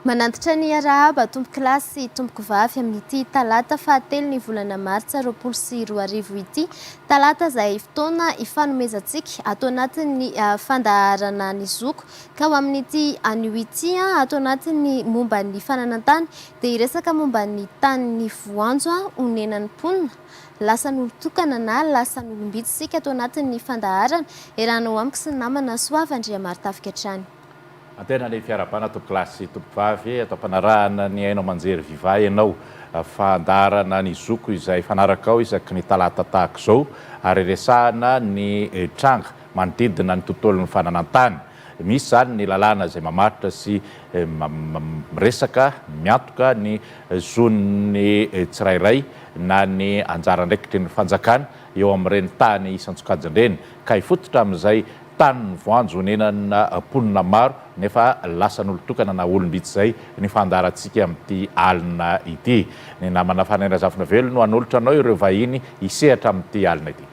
Manantitra ny arahaba tompo kilasy tompoko vavy amin'ity talata fahatelo ny volana martsa 2024 ity talata izay fotoana ifanomezantsika atao anatin'ny fandaharana ny zoko ka ho amin'ity anio ity atao anatin'ny momba ny fananantany dia iresaka momba ny tany ny voanjo onenan'ny mponina lasan'olon-tokana na lasan'olom-bitsika atao anatin'ny fandaharana iranao amiko sy ny namana Soavandria Martafika hatrany. Antena ny fiarabana tompo kilasy tompo vavy atao ampanarahana ny hainao manjery vivay ianao fandaharana ny zoko izay fanaraka ao isaky ny talata tahaka izao ary resahana ny tranga manodidina ny tontolon'ny fananantany. Misy zany ny lalàna izay mamaritra sy miresaka miantoka ny zon'ny tsirairay na ny anjara ndraikitry ny fanjakana eo amin'ireny tany isan-tsokajiny ireny ka hifototra amin'izay tany ny voanjo onenana mponina maro nefa lasan'olon-tokana na olom-bitsy izay ny fandaharantsika amin'ity alina ity. Ny namana fanendrazavina velo no hanolotra anao ireo vahiny hisehatra amin'ity alina ity.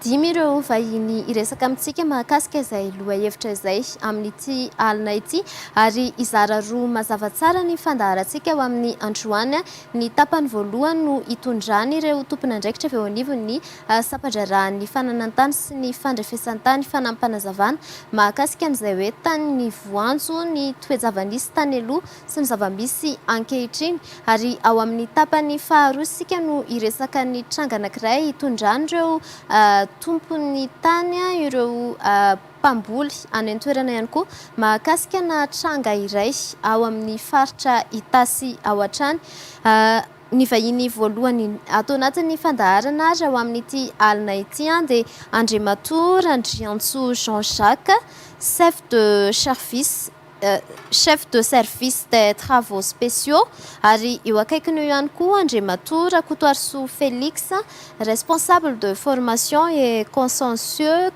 Dimy ireo vahiny iresaka amintsika mahakasika izay loha hevitra izay amin'ity alina ity ary izara roa mazava tsara ny fandaharantsika eo amin'ny androany ny tapany voalohany no hitondrany ireo tompona andraikitra avy eo anivon'ny sampadrarahan'ny fananantany sy ny fandrefesan-tany fanampanazavana mahakasika an'izay hoe tany ny voanjo ny toejavanisy tany aloha sy ny zavamisy ankehitriny ary ao amin'ny tapany faharoa sika no iresaka ny tranga anankiray hitondrany ireo tompony tany ireo mpamboly any an-toerana ihany koa mahakasika na tranga iray ao amin'ny faritra Itasy ao an-trany. Ny vahiny voalohany atao anatin'ny fandaharana ary ao amin'ity alina ity dia Andriamatoa Andriantsoa Jean-Jacques chef de service des travaux spéciaux ary eo akaikiny eo ihany koa Andriamatoa Rakotoarisoa Félix responsable de formation et contentieux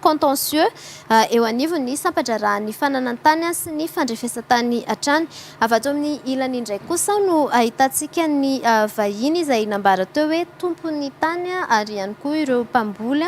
eo anivon'ny sampadrarahan'ny fananantany sy ny fandrefesan-tany hatrany. Avy ato amin'ny ilany indray kosa no ahitantsika ny vahiny izay nambara teo hoe tompony tany ary ihany koa ireo mpamboly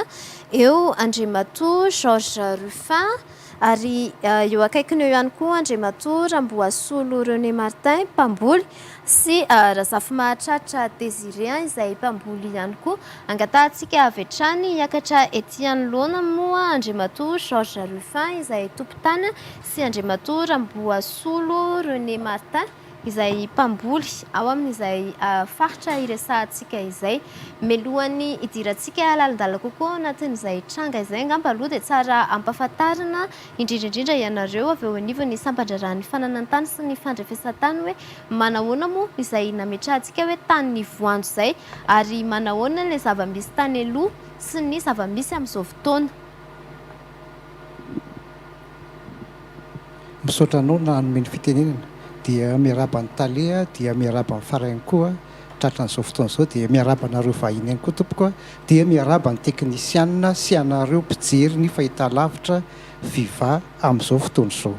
eo Andriamatoa Georges Rufin ary eo akaikiny eo ihany koa Andriamatoa Ramboasolo René Martin mpamboly sy Razafy Mahatratra Désiré izay mpamboly ihany koa. Angatahantsika avy hatrany hiakatra ety anoloana moa Andriamatoa Georges Rufin izay tompon-tany sy Andriamatoa Ramboasolo René Martin izay mpamboly ao amin'izay faritra iresahantsika izay. Melohany idirantsika lalandala kokoa anatin'izay tranga izay ngamba aloha dia tsara ampahafantarana indrindraindrindra ianareo avy eo anivon'ny sampandrarahan'ny fananantany sy ny fandrefesan-tany hoe manahoana moa izay nametrahantsika hoe tany ny voanjo izay ary manahoana ilay zavamisy tany aloha sy ny zavamisy amin'izao fotoana. Misaotra anao na hanome ny fitenenana dia miarabany talia dia miarabany farany koa tratran'izao fotoana izao dia miarabanareo vahiny ihany koa tompoko dia miarabany teknisianina sy anareo mpijery ny fahitalavitra viva amin'izao fotoana izao.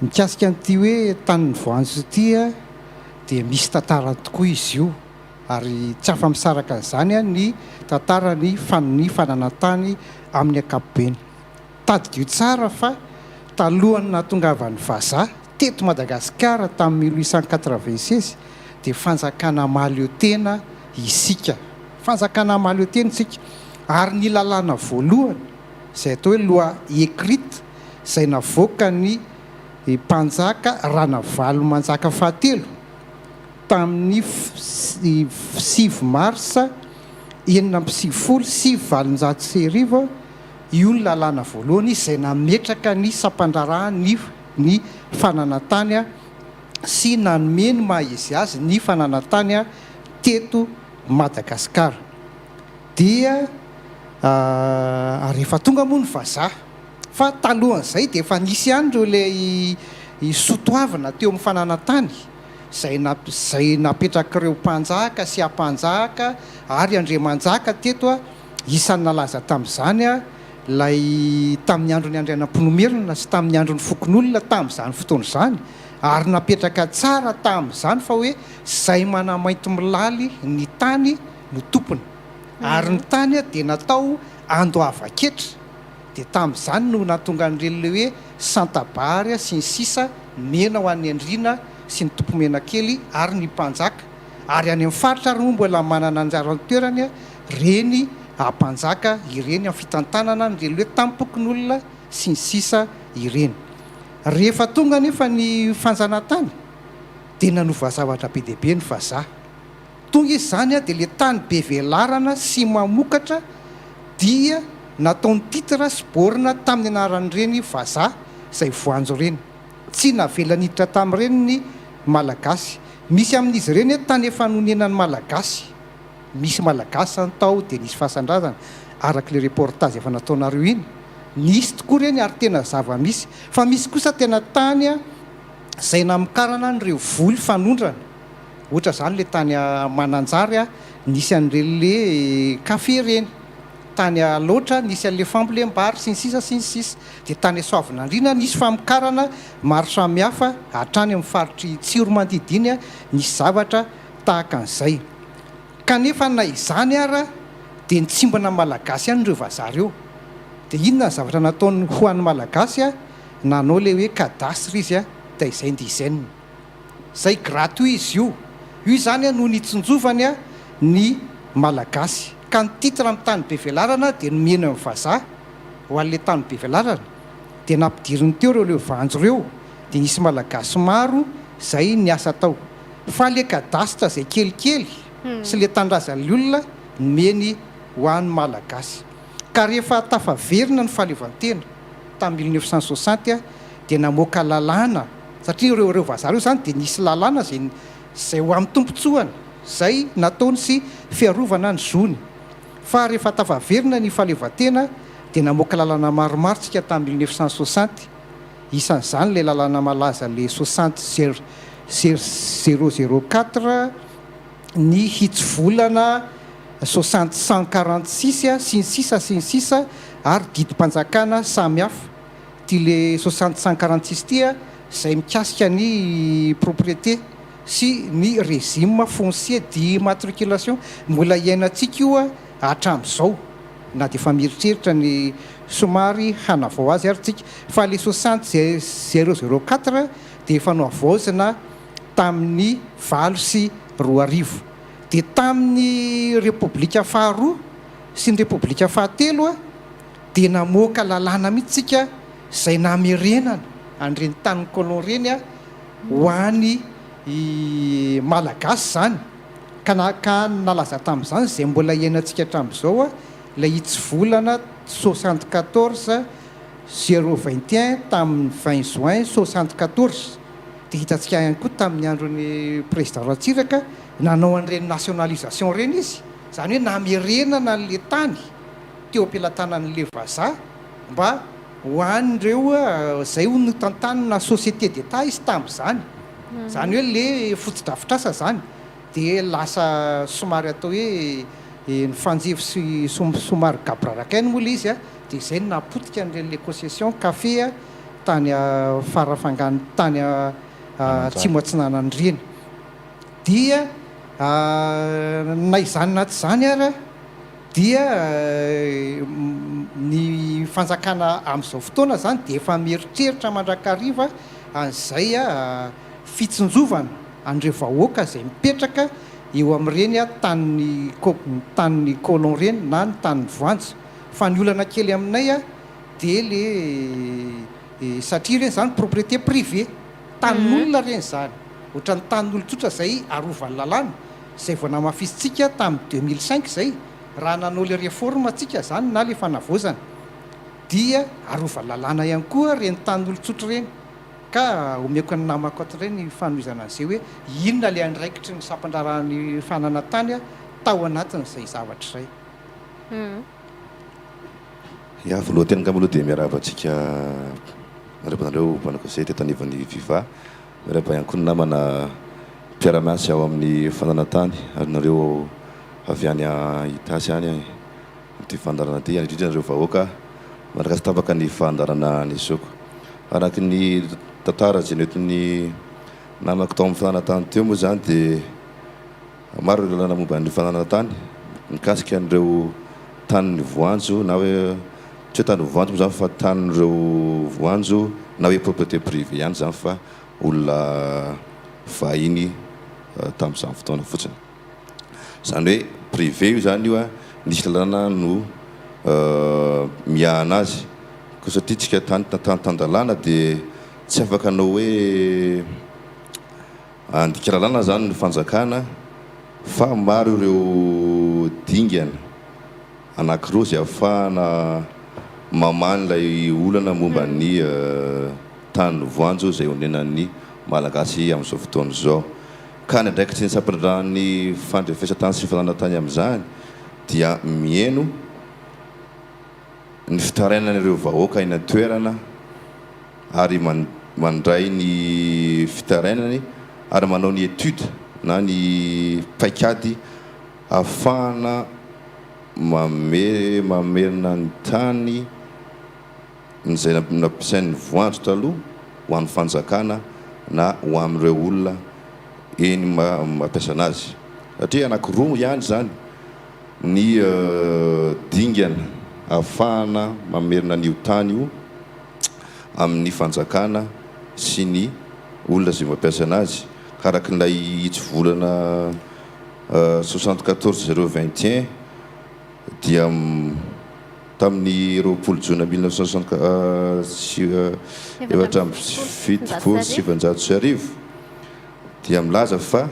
Mikasika an'ity hoe tany ny voanjo ity dia misy tantara tokoa izy io ary tsy afa-misaraka an'izany ny tantara ny fananantany amin'ny ankapobeny. Tadidio tsara fa talohany nahatongavany vazaha teto Madagasikara tamin'ny 1896 dia fanjakana mahaleo tena isika. Fanjakana mahaleo tena isika ary ny lalàna voalohany izay atao hoe loi écrite izay navoaka ny mpanjaka Ranavalo Manjaka fahatelo tamin'ny 9 marsa 1970 io ny lalàna voalohany izay nametraka ny sampandrarahany ny fananantany sy nanomeny maha-izy azy ny fananantany teto Madagasikara. Dia rehefa tonga moa ny vazaha fa talohan'izay dia efa nisy ihany ireo ilay sotoavana teo amin'ny fananantany izay napetraka ireo mpanjaka sy ampanjaka ary andriamanjaka teto isan'ny nalaza tamin'izany lay tamin'ny andron'ny andrianam-pinomerina sy tamin'ny andron'ny fokon'olona tamin'izany fotoana izany ary napetraka tsara tamin'izany fa hoe izay manamainty milaly ny tany no tompony ary ny tany dia natao andoava-ketra dia tamin'izany no nahatonga an'ireny hoe santabary sy ny sisa mena ho an'ny andriana sy ny tompomena kely ary ny mpanjaka, ary any amin'ny faritra ary moa mbola manana anjara toerany a reny mpanjaka ireny amin'ny fitantanana nireny hoe tampokon'olona sy ny sisa ireny. Rehefa tonga nefa ny fanjanahantany dia nanova zavatra be deaibe ny vazaha. Tonga izy zany a dia le tany be velarana sy mamokatra dia nataony titra sy borina tamin'ny anaran'ireny vazaha izay voanjo reny, tsy navelaniditra tamin'ireny ny malagasy. Misy amin'izy ireny tany efa nonenan'ny malagasy, misy malagasy zany tao dia nisy fahasandrazana araka le reportage efa nataonareo iny, nisy tokoa reny ary tena zava-misy. Fa misy kosa tena tany a izay namokarana n'ireo voly fanondrana, ohatra zany le tany Mananjary a nisy an'ireny le kafe reny, tany loatra nisy an'le fambolem-bary sy ny sisa sy ny sisa, dia tany Soavinandriana nisy famokarana maro samihafa hatrany amin'ny faritry Tsiro manodidiny a nisy zavatra tahaka an'izay. Kanefa na izany ara dia nitsimbana malagasy ihany ireo vazaha ireo. Dia inona ny zavatra nataony ho an'ny malagasy a, nanao le hoe cadastre izy a design design, izay gratuit izy io. Io zany a no nitsinjovany a ny malagasy, ka ny titra amin'ny tany be velarana dia nomena amin'ny vazaha ho an'le tany be velarana, dia nampidiriny teo ireo le vanjo ireo, dia nisy malagasy maro izay niasa tao. Fa le cadastre izay kelikely sy le tandrazan'ny olona nomeny ho an'ny malagasy. Ka rehefa tafaverina ny fahaleovantena tamin'ny 1960 a dia namoaka lalàna, satria ireo vazaha ireo zany dia nisy lalàna izay ho amin'ny tompontsoany izay nataony sy fiarovana ny zony. Fa rehefa tafaverina ny fahaleovantena dia namoaka lalàna maromaro tsika tamin'ny 1960, isan'izany le lalàna malaza le 60 004, ny hitsovolana 60 146 a sy ny sisa sy ny sisa, ary didim-panjakana samihafa. Ty le 60 146 ty a izay mikasika ny propriété sy ny régime foncier d'immatriculation, mbola iainantsika io a hatramin'izao, na dia efa mieritreritra ny somary hanavao azy ary tsika. Fa le 60 004 dia efa nohavaozana tamin'ny 2010. Dia tamin'ny repoblika faharoa sy ny repoblika fahatelo a dia namoaka lalàna mihitsy tsika izay namerenana an'ireny tany colon reny a ho an'ny malagasy zany. Ka nalaza tamin'izany izay mbola iainantsika hatramin'izao a ilay hitsovolana 74 021 tamin'ny 20 juin 74. Dia hitantsika ihany koa tamin'ny andron'ny président Ratsiraka nanao an'ireny nationalisation reny izy, zany hoe namerenana an'le tany teo am-pelantanan'le vazaha mba ho an'ireo izay ho notantanina société d'état izy tamin'izany. Zany hoe le fotodrafitrasa zany dia lasa somary atao hoe ny fanjefo sy somary gabrarakainy moa le izy a, dia izay no napotika an'ireny le concession café a tany farafangany tany atsimo atsinanany reny. Dia na izany na tsy zany ara dia ny fanjakana amin'izao fotoana zany dia efa mieritreritra mandrakariva an'izay a fitsinjovana an'ireo vahoaka izay mipetraka eo amin'ireny a tany colon reny na ny tany voanjo. Fa ny olana kely aminay a dia le satria reny zany propriété privé, tanin'olona reny zany, ohatra ny tanin'olon-tsotra izay arovan'ny lalàna izay vao namafisitsika tamin'ny 2005 izay, raha nanao le réforme tsika zany na le fanavozana dia arovan'ny lalàna ihany koa reny tanin'olon-tsotra reny. Ka omeko ny namako ato ireny ny fanohizana an'izay hoe inona le andraikitry ny sampandraran'ny fananantany a tao anatin'izay zavatra izay. Ya voaloha tena ngamaloha dia miarahaba antsika repanareo mpanako izay tetanivany viva, miarahaba ihany koa ny namana mpiara-miasa ao amin'ny fananantany ary nareo avy any Itasy any ty fandarana ty, indrindra nareo vahoaka malagasy tapaka ny fandarana ny soko. Araky ny tantara izay nentin'ny namako tao amin'ny fananantany teo moa zany dia maro ireo lalàna momba ny fananantany mikasika an'ireo tanin'ny voanjo na hoe tsy hoe tany voanjo moa zany fa tanin'ireo voanjo na hoe propriété privé ihany zany fa olona vahiny tamin'izany fotoana fotsiny. Izany hoe privé io zany io a nisy lalàna no miahana azy ko satria tsika tantandalàna dia tsy afaka anao hoe andika lalàna zany ny fanjakana fa maro ireo dingana anankiroa zay ahafahana mamany ilay olana momba ny tany voanjo zay onenan'ny malagasy amin'izao fotoana izao. Ka ny andraikitsy ny sampirany fandrefesa-tany sy fananantany amin'izany dia mieno ny fitarainan'ireo vahoaka eny an-toerana ary mandray ny fitarainany ary manao ny étude na ny paikady ahafahana mamerina ny tany zay nampiasain'ny voanjo taloha ho an'ny fanjakana na ho amin'ireo olona eny mampiasa anazy. Satria anankiroa ihany zany ny dingana ahafahana mamerina an'io tany io amin'ny fanjakana sy ny olona zay mampiasa anazy. Karakin'ilay itsy-volana 74/021 dia tamin'ny 20 Jona 1977 dia milaza fa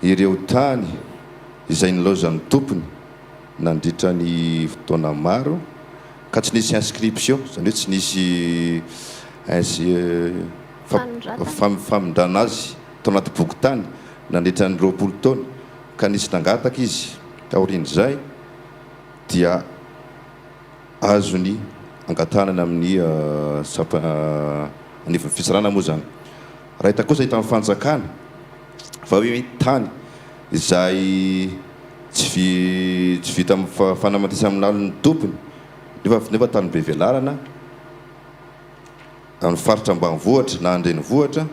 ireo tany izay nilaozan'ny tompony nandritra ny fotoana maro ka tsy nisy inscription, zany hoe tsy nisy famindrana azy tao anaty boky tany nandritra ny 20 taona ka nisy nangataka izy taorian'izay dia azony angatanana amin'ny anivon'ny fisarana moa zany. Raha hita kosa hita amin'ny fanjakana fa hoe tany izay tsy vita amin'ny fanamatisa amin'ny lalon'ny tompony nefa tany be velarana amin'ny faritra ambanivohitra na andrenivohitra,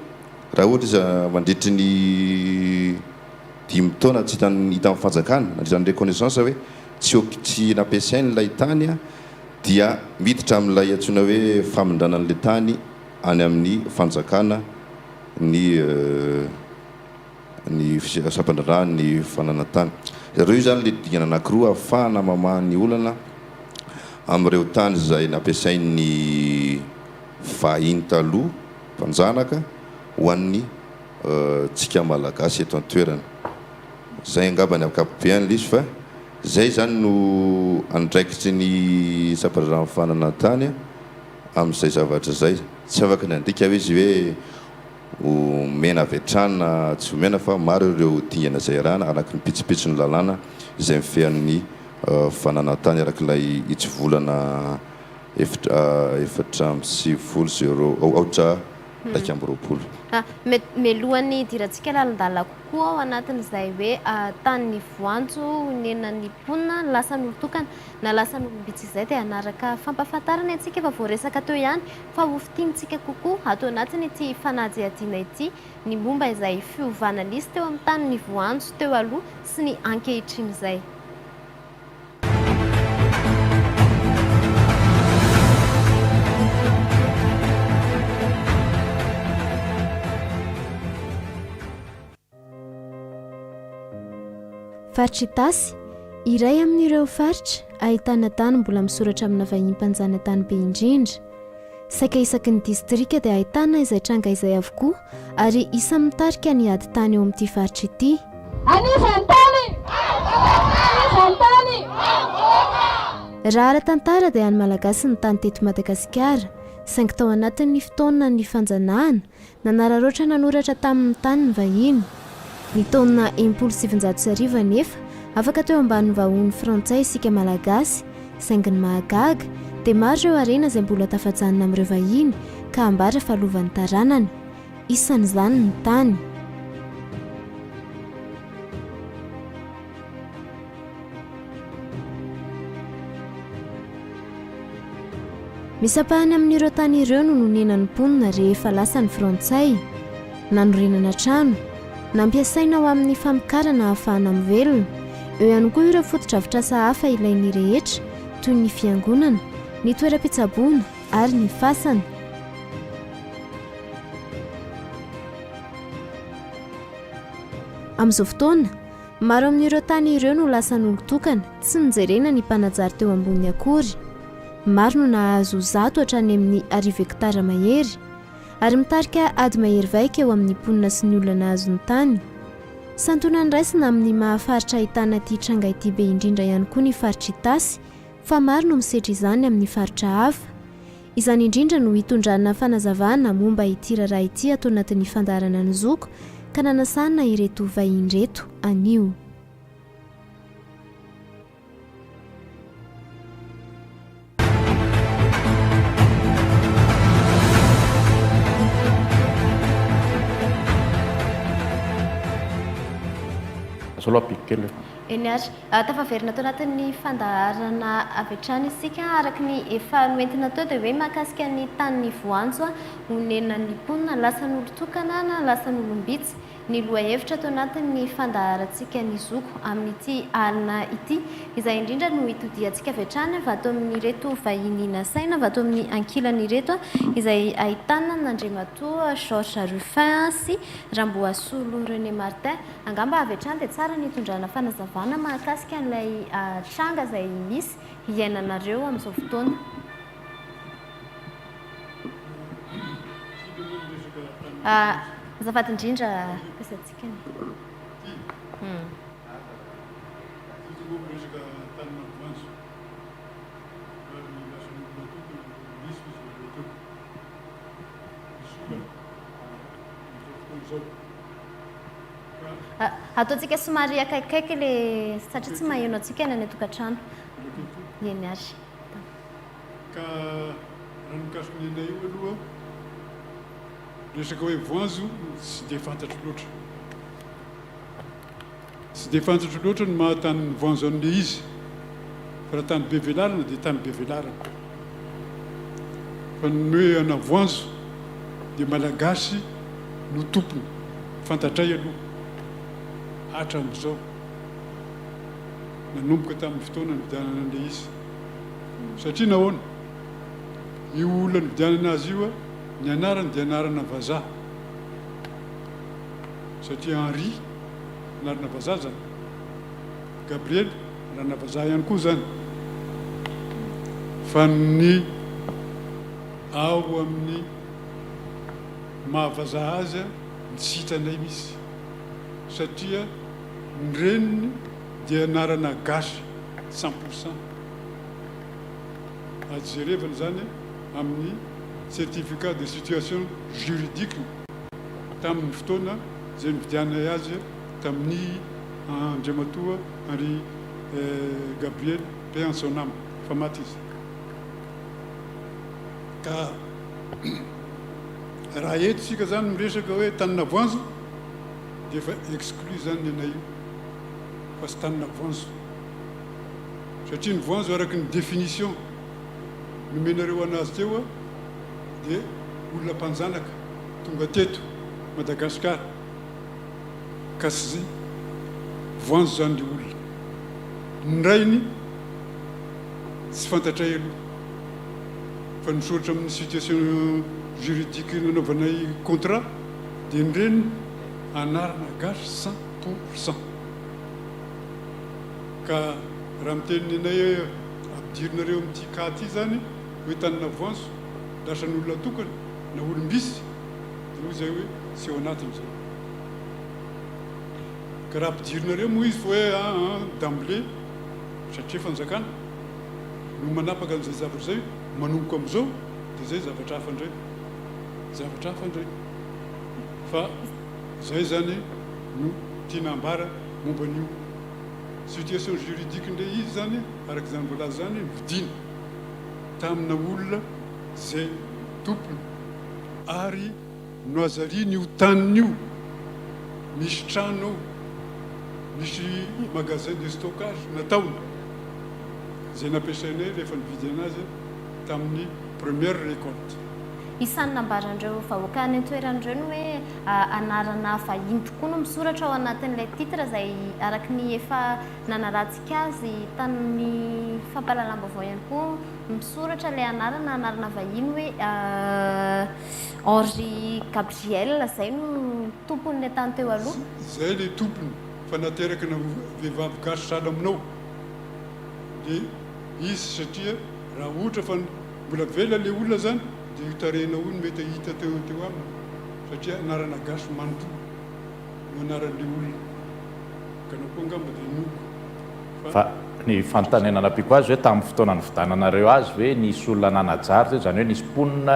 raha ohatra izy mandritry ny 5 taona tsy hita amin'ny fanjakana nandritra ny reconnaissance hoe tsy nampiasain'ilay tany dia miditra amin'ilay antsoina hoe famindranan'ilay tany any amin'ny fanjakana ny sampandràna ny fananantany. Ireo zany le dingana anankiroa ahafahana mamany olana amin'ireo tany zay nampiasain'ny vahiny taloha mpanjanaka ho an'ny tsika malagasy eto an-toerana. Zay angambany akapobeany izy fa zay zany no andraikitsy ny sampandràna fananantany amin'izay zavatra zay. Tsy afaka ny andika hoe izy hoe mena avy hatrany tsy homena fa maro ireo dingana zay arahana araky ny pitsopitso ny lalàna izay mifehan'ny fananantany arak'ilay itsy-volana 470 melohan'ny dirantsika lalandala kokoa ao anatin'izay hoe tany ny voanjo nenan'ny mponina lasa n'olotokana na lasa n'olombitsy izay dia anaraka fampafantarana antsika efa voaresaka teo ihany fa hofitinitsika kokoa atao anatiny ity fanadihadiana ity ny momba izay fiovana izy teo amin'ny tany ny voanjo teo aloha sy ny ankehitriny izay. Faritra Itasy, iray amin'ireo faritra ahitana tany mbola misoratra amina vahim-panjana tany be indrindra. Saika isaky ny distrika dia ahitana izay tranga izay avokoa ary isa mitarika ny ady tany eo amin'ity faritra ity. Raha ara-tantara dia any malagasy ny tany teto Madagasikara, saingy tao anatin'ny fotoana ny fanjanahana nanararoatra nanoratra tamin'ny tany ny vahiny. Ny taona 1700 nefa afaka teo ambanin'ny vahony frantsay isika malagasy, saingy ny mahagaga dia maro ireo harena izay mbola tafajanona amin'ireo vahiny ka ambara fahalovan'ny taranany, isan'izany ny tany. Misapahany amin'ireo tany ireo no nonenan'ny mponina rehefa lasa ny frantsay, nanorenana trano, nampiasaina ao amin'ny famokarana ahafahana mivelona. Eo ihany koa ireo fotodrafitrasa hafa ilain'ny rehetra toy ny fiangonana, ny toeram-pitsaboana ary ny fasana. amin'izao fotoana maro amin'ireo tany ireo no lasa nolotokana tsy nijerena ny mpanajary teo ambony akory. Maro no nahazo zato hatrany amin'ny 10 hektara mahery ary mitarika ady mahery vaika eo amin'ny mponina sy ny olona nahazo ny tany. Santonany raisina amin'ny mahafaritra ahitana ity tranga ity be indrindra ihany koa ny faritra Itasy, fa maro no misedra izany amin'ny faritra hafa. Izany indrindra no hitondrana fanazavana momba ity raharaha ity atao anatin'ny fandarana ny Zoko ka nanasana ireto vahiny reto anio. Solopikely. Eny ary tafaverina tao anatin'ny fandaharana avy hatrany isika araka ny efa noentina teo dia hoe mahakasika ny tanin'ny voanjo honenan'ny mponina lasa nolotokana na lasa nolombitsy ny lohahevitra tao anatin'ny fandaharantsika ny Zoko amin'ity alina ity izay indrindra no hitodiantsika avy hatrany va atao amin'ireto vahiny nasaina va atao amin'ny ankilan'ireto izay ahitana n'Andriamatoa Georges Rufin sy Ramboasolo René Martin. Angamba avy hatrany dia tsara ny hitondrana fanazavana mahakasika an'ilay tranga izay misy iainanareo amin'izao fotoana. Azafady indrindra pesantsika ny. Ataontsika somary akaikikaiky le satria tsy maheno antsika any an-tokantrano. Eny ary. Ka raha mikasika ny io aloha resaka hoe voanjo tsy dia fantatro loatra. Tsy dia fantatro loatra ny mahatany ny voanjo amin'ilay izy. Fa raha tany be velarana dia tany be velarana. Fa ny hoe ana voanjo dia malagasy no tompony fantatray aloha. Hatramin'izao nanomboka tamin'ny fotoana nividianana an'ilay izy. Satria nahoana? Io olona nividianana azy io ny anarany dia anarana vazaha. Satria Henri anarana vazaha zany. Gabriel anarana vazaha ihany koa zany. Fa ny ao amin'ny mahavazaha azy ny tsy hitanay misy. Satria ny reniny dia anarana gasy 100%. Ajerevana zany amin'ny certificat de situation juridique tamin'ny fotoana izay nividianay azy tamin'ny Andriamatoa Henri Gabriel paix en son âme fa maty izy. Ka raha eto sika zany miresaka hoe tanina voanjo dia efa exclu zany ny anay io fa sy tanina voanjo. Satria ny voanjo araka ny définition nomenareo anazy teo dia olona mpanjanaka tonga teto Madagasikara ka sy voanjo zany le olona. Ny rainy tsy fantatray aloha fa nisoratra amin'ny situation juridique nanaovanay contrat dia ny reniny anarana gasy 100%. Ka raha miteniny anay ampidirinareo amin'ity cas ty zany hoe tanina voanjo lasa ny olona tokana na olombisy dia hoy zay hoe sy ao anatin'izay. Ka raha ampidirinareo moa izy fa hoe d'emblée satria fanjakana no manapaka an'izay zavatra zay manomboka amin'izao dia zay zavatra hafa indray. Zavatra hafa indray. Fa zay zany no tiana ambara momba an'io situation juridique indray izy zany araka izany voalaza zany vidina tamina olona zay tompony ary no azariany io tanin'io misy trano ao misy magasin de stockage nataony zay nampiasainay rehefa nividy anazy tamin'ny première récolte. isan'ny nambarandreo vahoaka any an-toeran'ireo ny hoe anarana vahiny tokoa no misoratra ao anatin'ilay titre izay araka ny efa nanaratsika azy tamin'ny fampahalalam-baovao ihany koa misoratra ilay anarana vahiny hoe Henri Gabriel izay no tompon'ilay tany teo aloha. Izay ilay tompony fa nateraka na vehivavy gasy sahala aminao dia izy satria raha ohatra fa mbola vela ilay olona zany dia io tarehinao io no mety hita teo aminy satria anarana gasy manontolo no anaran'ilay olona ka nao koa angamba dia noko fa ny fanontaniana ampiako azy hoe tamin'ny fotoana ny vidananareo azy hoe nisy olona nanajary zay zany hoe nisy mponina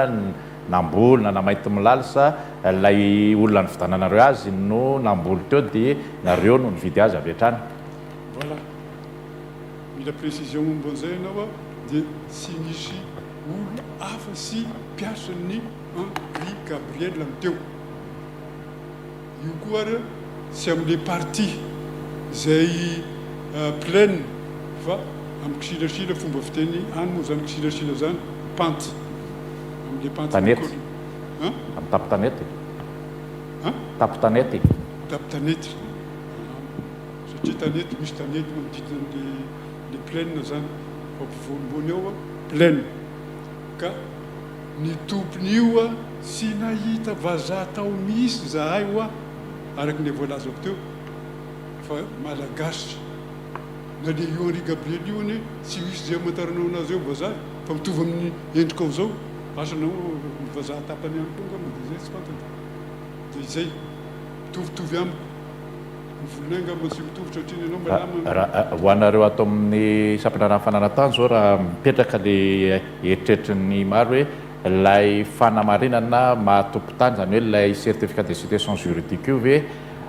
nambolona namaity milalisa ilay olona ny vidananareo azy no namboly teo dia nareo no nividy azy avy hatrany. Voilà. Mila précision momba an'izay ianao a dia sy nisy olo hafa sy mpiasan'ny Henri Gabriel am'teo. Io koa ary sy amin'ilay parti izay plaine fa amin'ny kisilasila fomba fiteny any moa zany kisilasila zany panty amin'ilay panty Tanety. Amin'ny tapo-tanety. Tapo-tanety. Tapo-tanety. Satria tanety misy tanety manodidina an'ilay plaine zany fa ampovoanimbony ao a plaine ka ny tompony io a sy nahita vazaha tao misy zahay ho a araka ny voalazako teo fa malagasy na le io Henri Gabriel io ane tsy misy zay amantaranao anazy eo vazaha fa mitovy amin'ny endrikao zao asanao vazaha tapany ihany koa ngamba dia zay tsy fantany dia izay mitovitovy amiko ny volonay ngamba tsy mitovy satria ianao malama ho anareo ato amin'ny sampinarana fananantany zao raha mipetraka le eritreritrin'ny maro hoe ilay fanamarinana mahatompon-tany zany hoe ilay certificat de situation juridique io hoe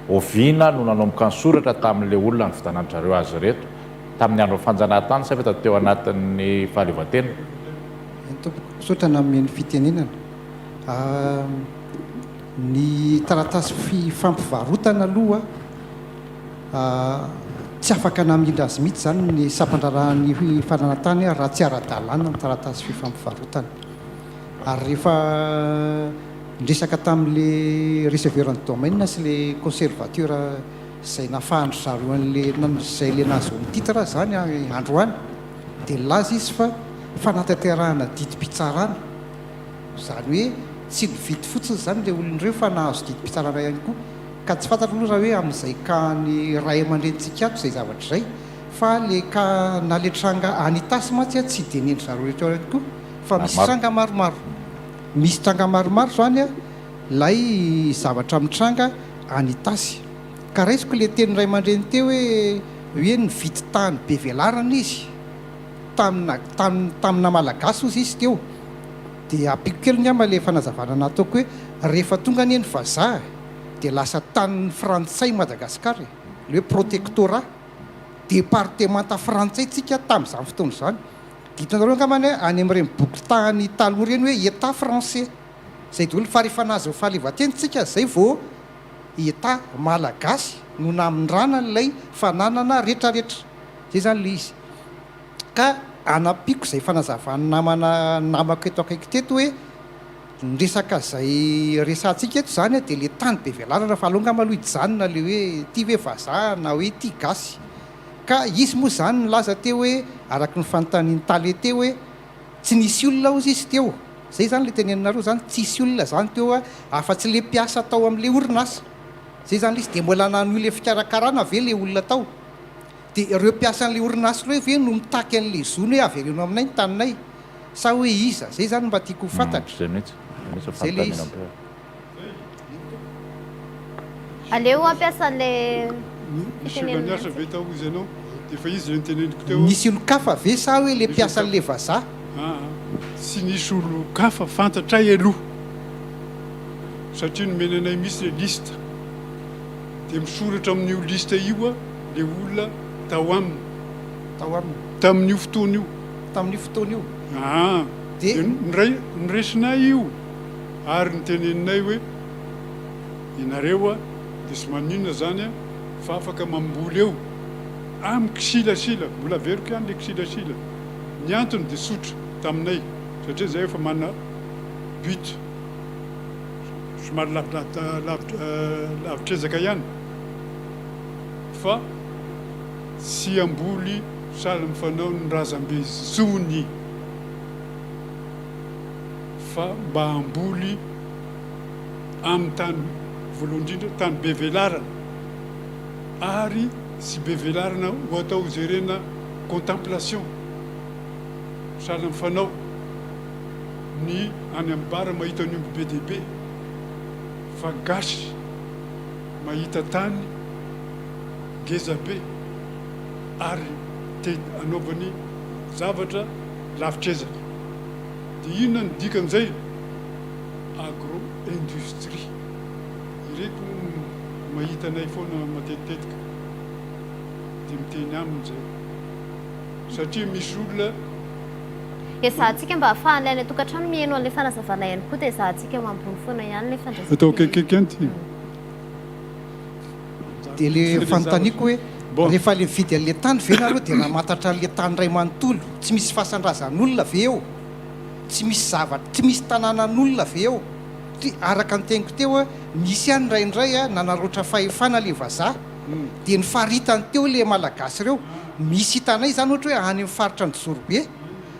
oviana no nanomboka ny soratra tamin'ilay olona ny vidanan'zareo azy reto tamin'ny andro fanjanahantany sa fa teo anatin'ny fahaleovan-tena. Sotrana amin'ny fitenenana ny taratasy fampivarotana aloha tsy afaka namindra azy mihitsy zany ny sampandrarahan'ny fananantany raha tsy ara-dalàna ny taratasy fampivarotana ary rehefa ndresaka tamin'le receveur-ny domaine sy le conservateur izay nafahandro zareo an'izay le nazo ny titre zany androany dia laza izy fa fanatanterahana didim-pitsarana zany hoe tsy nividy fotsiny zany le olon'ireo fa nahazo didim-pitsarana ihany koa ka tsy fantatra aloha raha hoe amin'izay ka ny ray aman-drenitsika ato izay zavatra izay fa le ka naletranga anitasy matsy a tsy dia nendry zareo rehetra ihany koa fa misy tranga maromaro misy tranga maromaro zany a lay zavatra mitranga anitasy ka raisiko le teny ray aman-dreny teo hoe nividy tany be velarana izy tamina malagasy ozy izy teo dia ampiko kely ny ama le fanazavana nataoko hoe rehefa tonga ny eny vazaha dia lasa tanin'ny frantsay Madagasikara le hoe protectorat départementa frantsay tsika tamin'izany fotoana izany ditanareo angamany any amin'ireny boky tany taloha reny hoe état français zay daholo fa rehefa nazo fahaleovan-tenitsika zay vao état malagasy no namindrana ilay fananana rehetrarehetra zay zany le izy ka anampiko izay fanazavany namako eto akaiky teto hoe nresaka izay resantsika eto zany dia le tany be velarana fa alonga maloha ijanona le hoe ty hoe vazaha na hoe ty gasy ka izy moa zany nilaza teo hoe araka ny fanontaniany taly teo hoe tsy nisy olona ozy izy teo zay zany le teneninareo zany tsisy olona zany teo afa-tsy le mpiasa tao amin'le orinasa zay zany le izy dia mbola nano le fikarakarana ve le olona tao dia ireo mpiasan'le orinasa reo ve no mitaky an'le zony hoe avereno aminay ny taninay sa hoe iza zay zany mba tiako ho fantatra zay le izy aleo ampiasa le misy olona niasa ve tao izy ianao dia efa izy le niteneniko teo nisy olo kafa ve sa hoe le mpiasan'le vazaha sy nisy olo kafa fantatray aloha satria nomenanay misy le lista dia misoratra amin'io lista io a le olona tao aminy tamin'io fotoana io dia niresinay io ary niteneninay hoe inareo a dia sy maninona zany a fa afaka mamboly eo amin'ny kisilasila mbola veriko ihany le kisilasila ny antony dia sotra taminay satria zay efa but somary lavitrezaka ihany fa sy amboly sahala mifanao ny razambe zony fa mba amboly amin'ny tany voalohany indrindra tany be velarana ary sy be velarana ho atao jerena contemplation sahala mifanao ny any amin'ny bara mahita ny omby be dehibe fa gasy mahita tany ngeza be ary te anaovany zavatra lavitrezaka dia inona ny dikan'izay agro-industrie ireko mahitanay foana matetitetika dia miteny aminy zay satria misy olona ezahantsika mba ahafahan'ilay any tokantrano mihaino an'ilay fanazavana ihany koa dia ezahantsika mampony foana ihany ilay fandraisana atao kaikaiky any ty dia le fanontaniako hoe rehefa le vidy an'le tany ve nareo dia namantatra an'le tany ray manontolo tsy misy fahasandrazan'olona ve eo tsy misy zavatra tsy misy tanànan'olona ve eo araka ny teniko teo a misy ihany raindray a nanaroatra fahefana le vazaha dia ny faritany teo le malagasy ireo misy hitanay zany ohatra hoe any amin'ny faritra ny Jorobe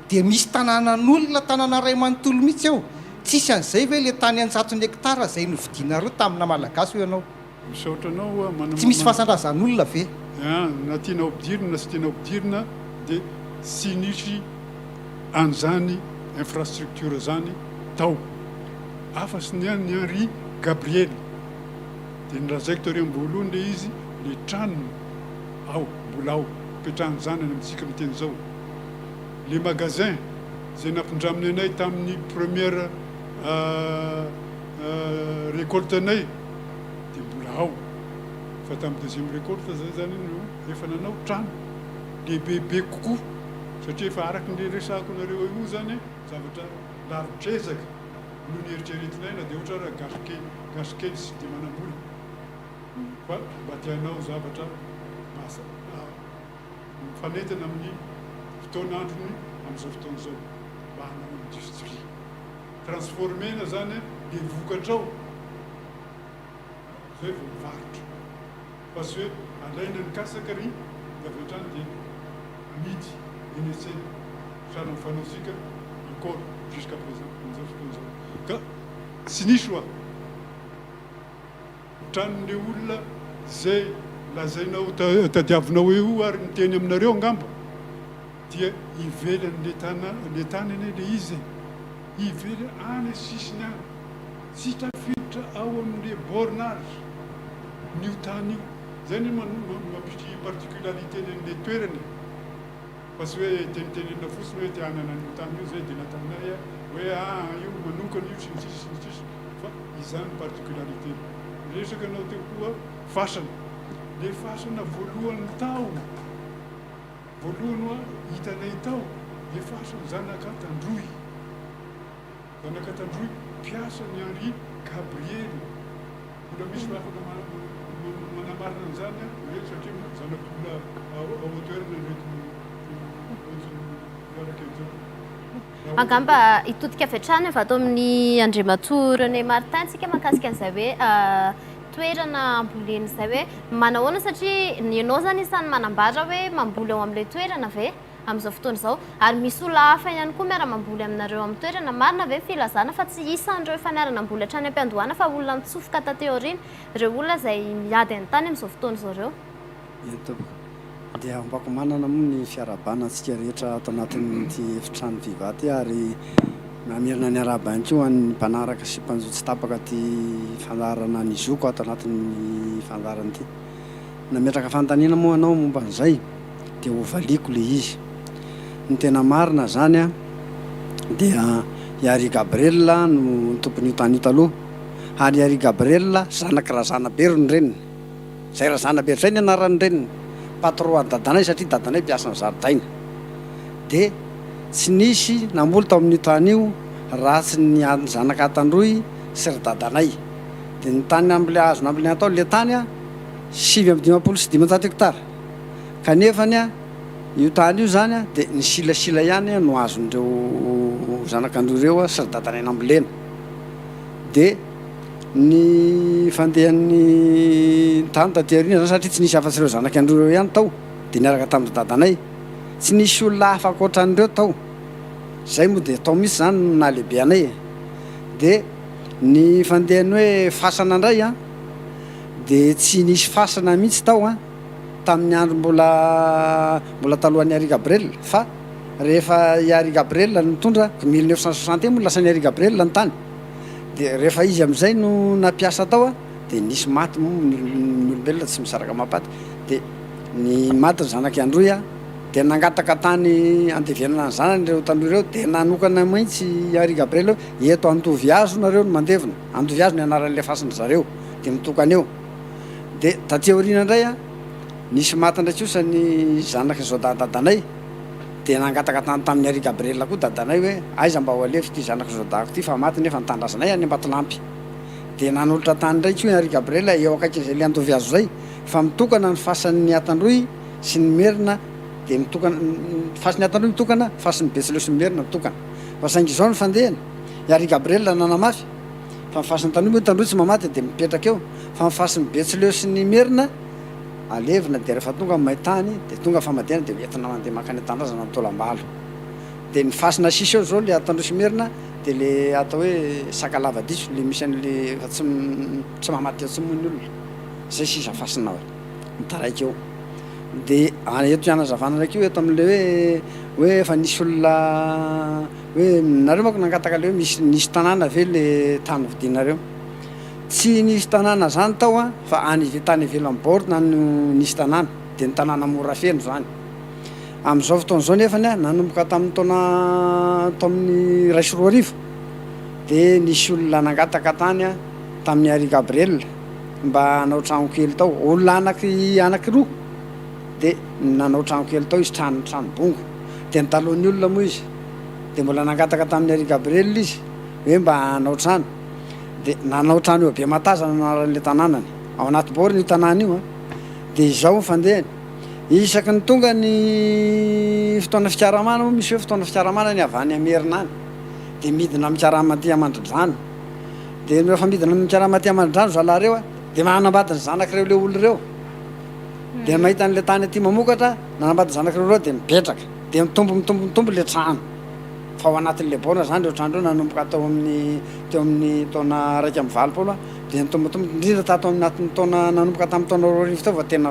dia misy tanànan'olona tanàna ray manontolo mihitsy eo tsisy an'izay ve le tany 100 hektara izay novidinareo tamina malagasy ho ianao misaotranao tsy misy fahasandrazan'olona ve na tianao ampidirina na sy tianao ampidirina dia sy nisy an'izany infrastructure zany tao afa sy ny any Henri Gabriel dia nyrazaiko tao reo voalohany le izy le tranony ao mbola ao petrahany zanany amintsika miteny zao le magasin zay nampindraminy anay tamin'ny première récolte anay dia mbola ao fa tamin'ny deuxième récolte zay zany no efa nanao trano lehibebe kokoa satria efa araky ny resako nareo io zany zavatra lavitrezaka no ny eritreretinay na dia ohatra raha gasy kely sy dia manambola fa mba tianao zavatra masa mifanetana amin'ny fotoan'androny amin'izao fotoana izao mba hanao industrie transformena zany le vokatrao zay vao mivarotra fa sy hoe alaina ny kasaka ry dia avy hatrany dia amidy eny an-tsena sahala mifanaosika encore jusqu'à présent amin'izao fotoana izao ka sy nisy oa tranon'le olona zay lazainao tadiavinao eo ary niteny aminareo angamba dia ivelan'le tany ane le izy ively any sisiny any sy tafiditra ao amin'le bornage n'io tany io zay ny mampisy particularité n'le toerany fa sy hoe tenitenena fotsiny hoe tianana n'io tany io zay dia natanay hoe io manokana io sy nisisy fa izany particularité resaka anao teo koa fasana le fasana voalohany tao voalohany oa hitanay tao le fasana zanakatandroy mpiasa ny Henri Gabriel mbola misy afaka manamarina an'izany hoe satria zanak'olona ao toerana reto angamba hitodika avy hatrany avy atao amin'ny Andriamatoa René Martin tsika mahakasika an'izay hoe toerana ambolena izay hoe manahoana satria ianao zany isany manambara hoe mamboly ao amin'ilay toerana ve amin'izao fotoana izao ary misy olona hafa ihany koa miara-mamboly aminareo amin'ny toerana marina ve filazana fa tsy isan'ireo efa niara-namboly hatrany am-piandohana fa olona mitsofoka tateo aoriana ireo olona izay miady any tany amin'izao fotoana izao ireo dia mbako manana moa ny fiarabana antsika rehetra ato anatin'ity efitrano vivaty ary mamirina ny araba ihany koa ny mpanaraka sy mpanjotsy tapaka ty fandarana ny zoko ato anatin'ny fandarana ity nametraka fanontaniana moa anao momba an'izay dia hovaliko le izy ny tena marina zany a dia Henri Gabriel no tompon'io tany io taloha ary Henri Gabriel zanaky Razanaberony reniny zay Razanabery zay ny anarany reniny patron any dadanay satria dadanay mpiasa ny zaridaina dia tsy nisy namboly tao amin'io tany io ratsy ny zanaka Atandroy sy ry dadanay dia ny tany am'le azona am'le atao le tany a 7,5 sy 900 hektara kanefany a io tany io zany a dia ny silasila ihany no azon'ireo zanak'Androy ireo sy ry dadanay nambolena dia ny fandehan'ny tany tatyarina zany satria tsy nisy afa-tsy ireo zanaky andreo ihany tao dia niaraka tamin'ny dadanay tsy nisy olona hafa akoatran'ireo tao zay moa dia tao mihitsy zany na lehibe anay dia ny fandehany hoe fasana indray a dia tsy nisy fasana mihitsy tao a tamin'ny andro mbola talohan'ny Henri Gabriel fa rehefa i Henri Gabriel nitondra 1961 moa lasa ny Henri Gabriel ny tany dia rehefa izy amin'izay no nampiasa tao a dia nisy maty moa ny olombelona tsy misaraka mampaty dia ny maty ny zanaky androy a dia nangataka tany andevenana ny zanany ireo taloha ireo dia nanokana mihitsy Henri Gabriel eto Antovy Hazo nareo no mandevina Antovy Hazo ny anaran'ilay fasiny zareo dia mitokana eo dia taty aoriana indray a nisy maty ndraiky osa ny zanaky zao dadanay dia nangataka tany tamin'ny Henri Gabriel koa dadanay hoe aiza mba ho alefa ity zanaky zao dako ity fa maty nefa nitandrazanay any Ambatolampy dia nanolotra tany indray koa Henri Gabriel eo akaikin'izay le Antovy Hazo zay fa mitokana ny fasan'ny Atandroy sy ny Merina dia mitokana fasin'ny Atandroy mitokana fasin'ny Betsileo sy ny Merina mitokana fa saingy izao ny fandehany Henri Gabriel nanamafy fa mifasin'ny Atandroy tsy mamaty dia mipetraka eo fa mifasin'ny Betsileo sy ny Merina alevina dia rehefa tonga maitany dia tonga famadihana dia entina mandeha makany an-tandrazana mitolambalo dia ny fasina sisy eo zao le Atandroy sy Merina dia le atao hoe Sakalava-diso le misy an'le efa tsy mamaty eo tsy moa ny olona zay sisa fasina mitaraiky eo dia eto ianazavana ndraiky io eto amin'le hoe efa nisy olona hoe nareo manko nangataka le hoe nisy tanàna ve le tany vidinareo tsy nisy tanàna zany tao a fa tany ivelan'ny borina no nisy tanàna dia ny tanàna mora feno zany amin'izao fotoana izao nefany a nanomboka tamin'ny tao amin'ny 2010 dia nisy olona nangataka tany a tamin'ny Henri Gabriel mba hanao trano kely tao olona anakiroa dia nanao trano kely tao izy trano bongo dia nitalohan'ny olona moa izy dia mbola nangataka tamin'ny Henri Gabriel izy hoe mba hanao trano dia nanao trano eo be matazana anaran'ilay tanànany ao anaty borina io tanàna io a dia izao ny fandehany isaky ny tonga ny fotoana fikaramana moa misy hoe fotoana fikaramana ny avy any Amerina any dia midina mikarama aty Amandridrano dia rehefa midina mikarama aty Amandridrano zalareo a dia manambady ny zanak'ireo le olo reo dia mahita an'ilay tany aty mamokatra nanambady zanak'ireo reo dia mipetraka dia mitombo le trano fa ao anatin'ilay borina zany reo trano reo nanomboka teo amin'ny taona 1.20 dia nitombotombo indrindra tato anatin'ny taona nanomboka tamin'ny taona 2000 tao vao tena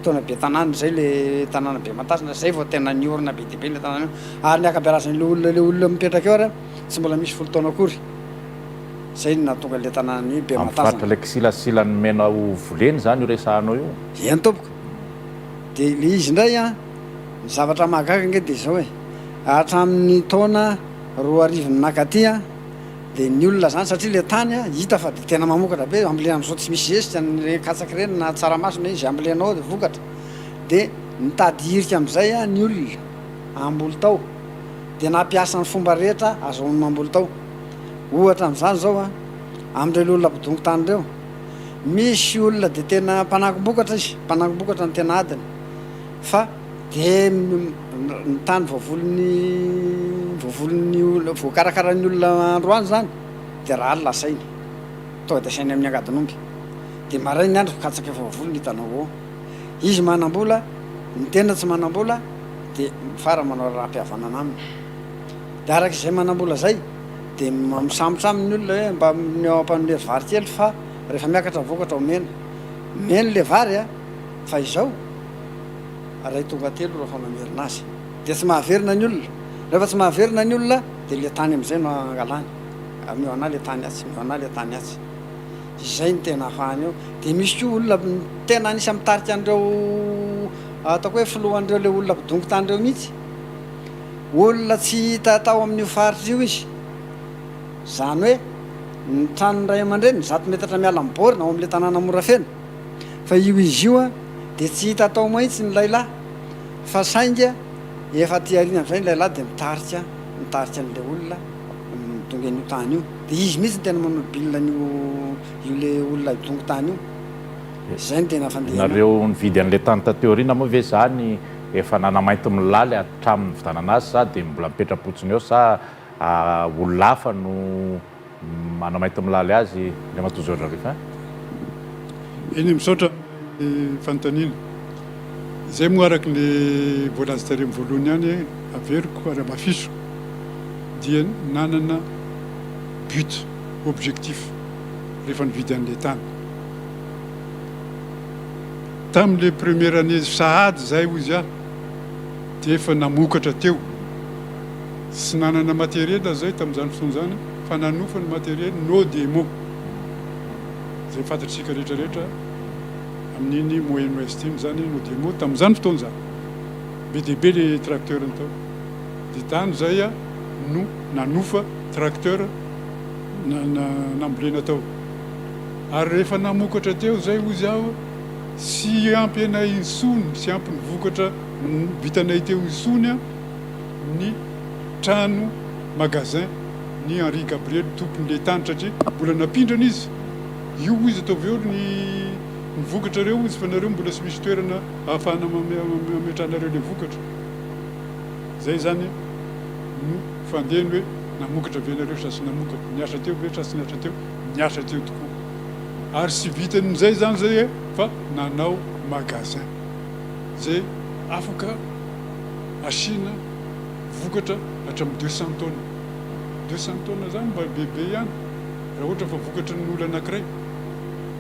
taona be tanàna zay le tanàna be matazana zay vao tena niorina be dia be le tanàna io ary ny akabeazan'le olona mipetraka eo ary tsy mbola misy folo taona akory zay natonga le tanàna io be matazana faritra ilay kisilasilany menao voleny zany io resahanao io eny tompoko dia le izy indray a ny zavatra mahagaga nge dia izao hoe hatramin'ny taona 2000 nakaty a dia ny olona zany satria le tany a hita fa dia tena mamokatra be ambolena amin'izao tsy misy zesika ny katsaky reny na tsaramaso na izy ambolenao dia vokatra dia nitady hirika amin'izay a ny olona amboly tao dia nampiasa ny fomba rehetra azahoany mamboly tao ohatra amin'izany zao a amin'ireo olona mpidongo tany ireo misy olona dia tena mpanangom-bokatra izy mpanangom-bokatra ny tena adiny fa dia ny tany voakarakara'ny olona androany zany dia raha lasainy tonga dia sainy amin'ny angadin'omby dia maray ny andro katsaka efa vovolony hitanao ao izy manam-bola ny tena tsy manam-bola dia mifara manao raha-mpihavanana aminy dia araka izay manam-bola zay dia misambotra amin'ny olona hoe mba neo ampanomera vary kely fa rehefa miakatra vokatra ho meny le vary a fa izao ray tonga telo rehefa mamerina azy dia tsy mahaverina ny olona rehefa tsy mahaverina ny olona dia le tany amin'izay no angalany meo ana le tany atsy meo ana le tany atsy izay ny tena ahafahany eo dia misy koa olona tena anisy mitarika an'ireo ataoko hoe filohan'ireo le olona mpidongo tanyireo mihitsy olona tsy hita tao amin'io faritra io izy zany hoe ny tranony ray aman-dreny 100 metatra miala amin'ny borina ao amin'ilay tanàna mora feno fa io izy io a dia tsy hita tao mahitsy ny lailahy fa sainga efa ty ariana amin'izay ny lailahy dia mitarika an'ilay olona midonga an'io tany io dia izy mihitsy ny tena manodilina io le olona midongo tany io zay ny tena fandehana nareo nividy an'ilay tany tateoriana moa ve zany efa nanamainty milaly hatramin'ny vitanana azy sa dia mbola mipetrapotsiny eo sa olona hafa no manao mainty milaly azy le matozotra rehefa eny misaotra fanontaniana zay moa araky le voalaza tare voalohany ihany averiko ary mafiso dia nanana but objectif rehefa nividy an'le tany tamin'le première année sahady zay ozy aho dia efa namokatra teo sy nanana matériel zay tamin'izany fotoan'izany fa nanofa ny matériel no demo zay fantatritsika rehetrarehetra amin'iny moyen estime zany no demo tamin'izany fotoan'izany be dia be le tracteur ny tao dia tany zay a no nanofa tracteur nambolena tao ary rehefa namokatra teo zay ozy aho sy ampy anay insony sy ampy ny vokatra vitanay teo insony a ny trano magasin ny Henri Gabriel tompon'le tany satria mbola napindrana izy io izy ataovy eo ny vokatra reo izy fa nareo mbola sy misy toerana ahafahana mametranareo le vokatra zay zany no fandehany hoe namokatra venareo sasy namokatra niasa teo ve sasy niasa teo niasa teo tokoa ary sy vitan'izay zany zay e fa nanao magasin zay afaka asina vokatra hatramin'ny 200 tonnes 200 tonnes zany mba bebe ihany raha ohatra fa vokatra ny olo anankiray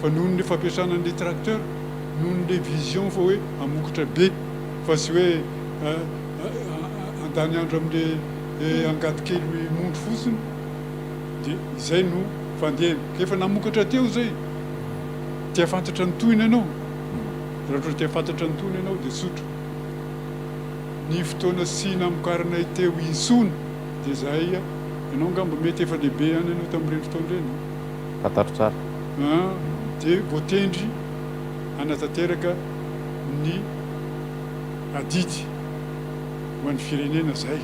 fa noho ny fampiasana an'le tracteur noho n'le vision fa hoe amokatra be fa sy hoe andany andro amin'le angady kely mondro fotsiny dia izay no fandehany efa namokatra teo zay tia fantatra ny tohiny ianao raha ohatra tia fantatra ny tohiny ianao dia sotra ny fotoana sy namokarinay teo insony dia zahay ianao ngamba mety efa lehibe ihany ianao tamin'ireny fotoana ireny fantatro tsara dia voatendry hanatanteraka ny adidy ho an'ny firenena zay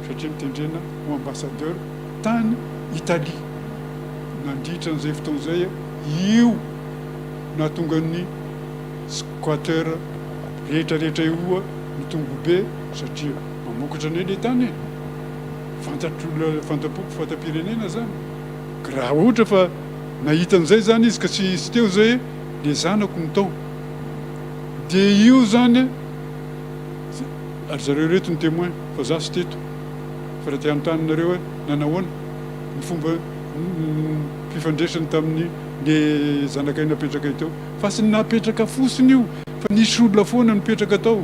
satria mitendrena ho ambassadeur tany Italie nandritra n'izay fotoan'izay io nahatonga ny squatter rehetrarehetra io mitombo be satria mamokatra ny le tany fantapirenena zany ka raha ohatra fa nahitan'izay zany izy ka sy teo zay le zanako ny tao dia io zany ary zareo reto ny témoin fa za sy teto fa raha te anotaninareo nanahoana ny fomba fifandraisany tamin'ny le zanakay napetraka teo fa sy napetraka fosiny io fa nisy olona foana nipetraka tao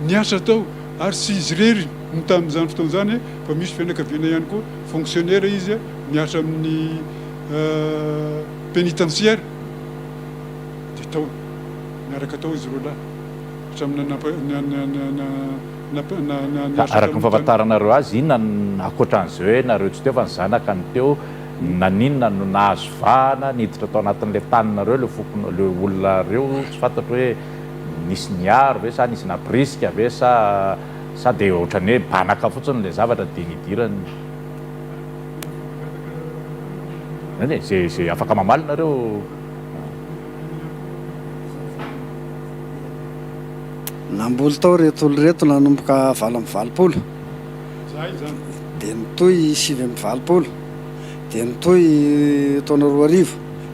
niasa tao ary sy izy rery no tamin'izany fotoan'izany fa misy fianakaviana ihany koa fonctionnaire izy miasa amin'ny pénitentiaire dia tao miaraka tao izy roa lahy araky ny fahafantaranareo azy inona akoatran'izay hoe nareo tsy teo fa ny zanaka ny teo naninona no nahazo vahana niditra tao anatin'le taninareo le olona reo tsy fantatro hoe nisy niaro ve sa nisy nabriska ve sa dia ohatrany hoe banaka fotsiny le zavatra dia nidirany zay afaka mamalinareo namboly tao reto olo reto nanomboka 7 dia nitoy 7 dia nitoy taona 2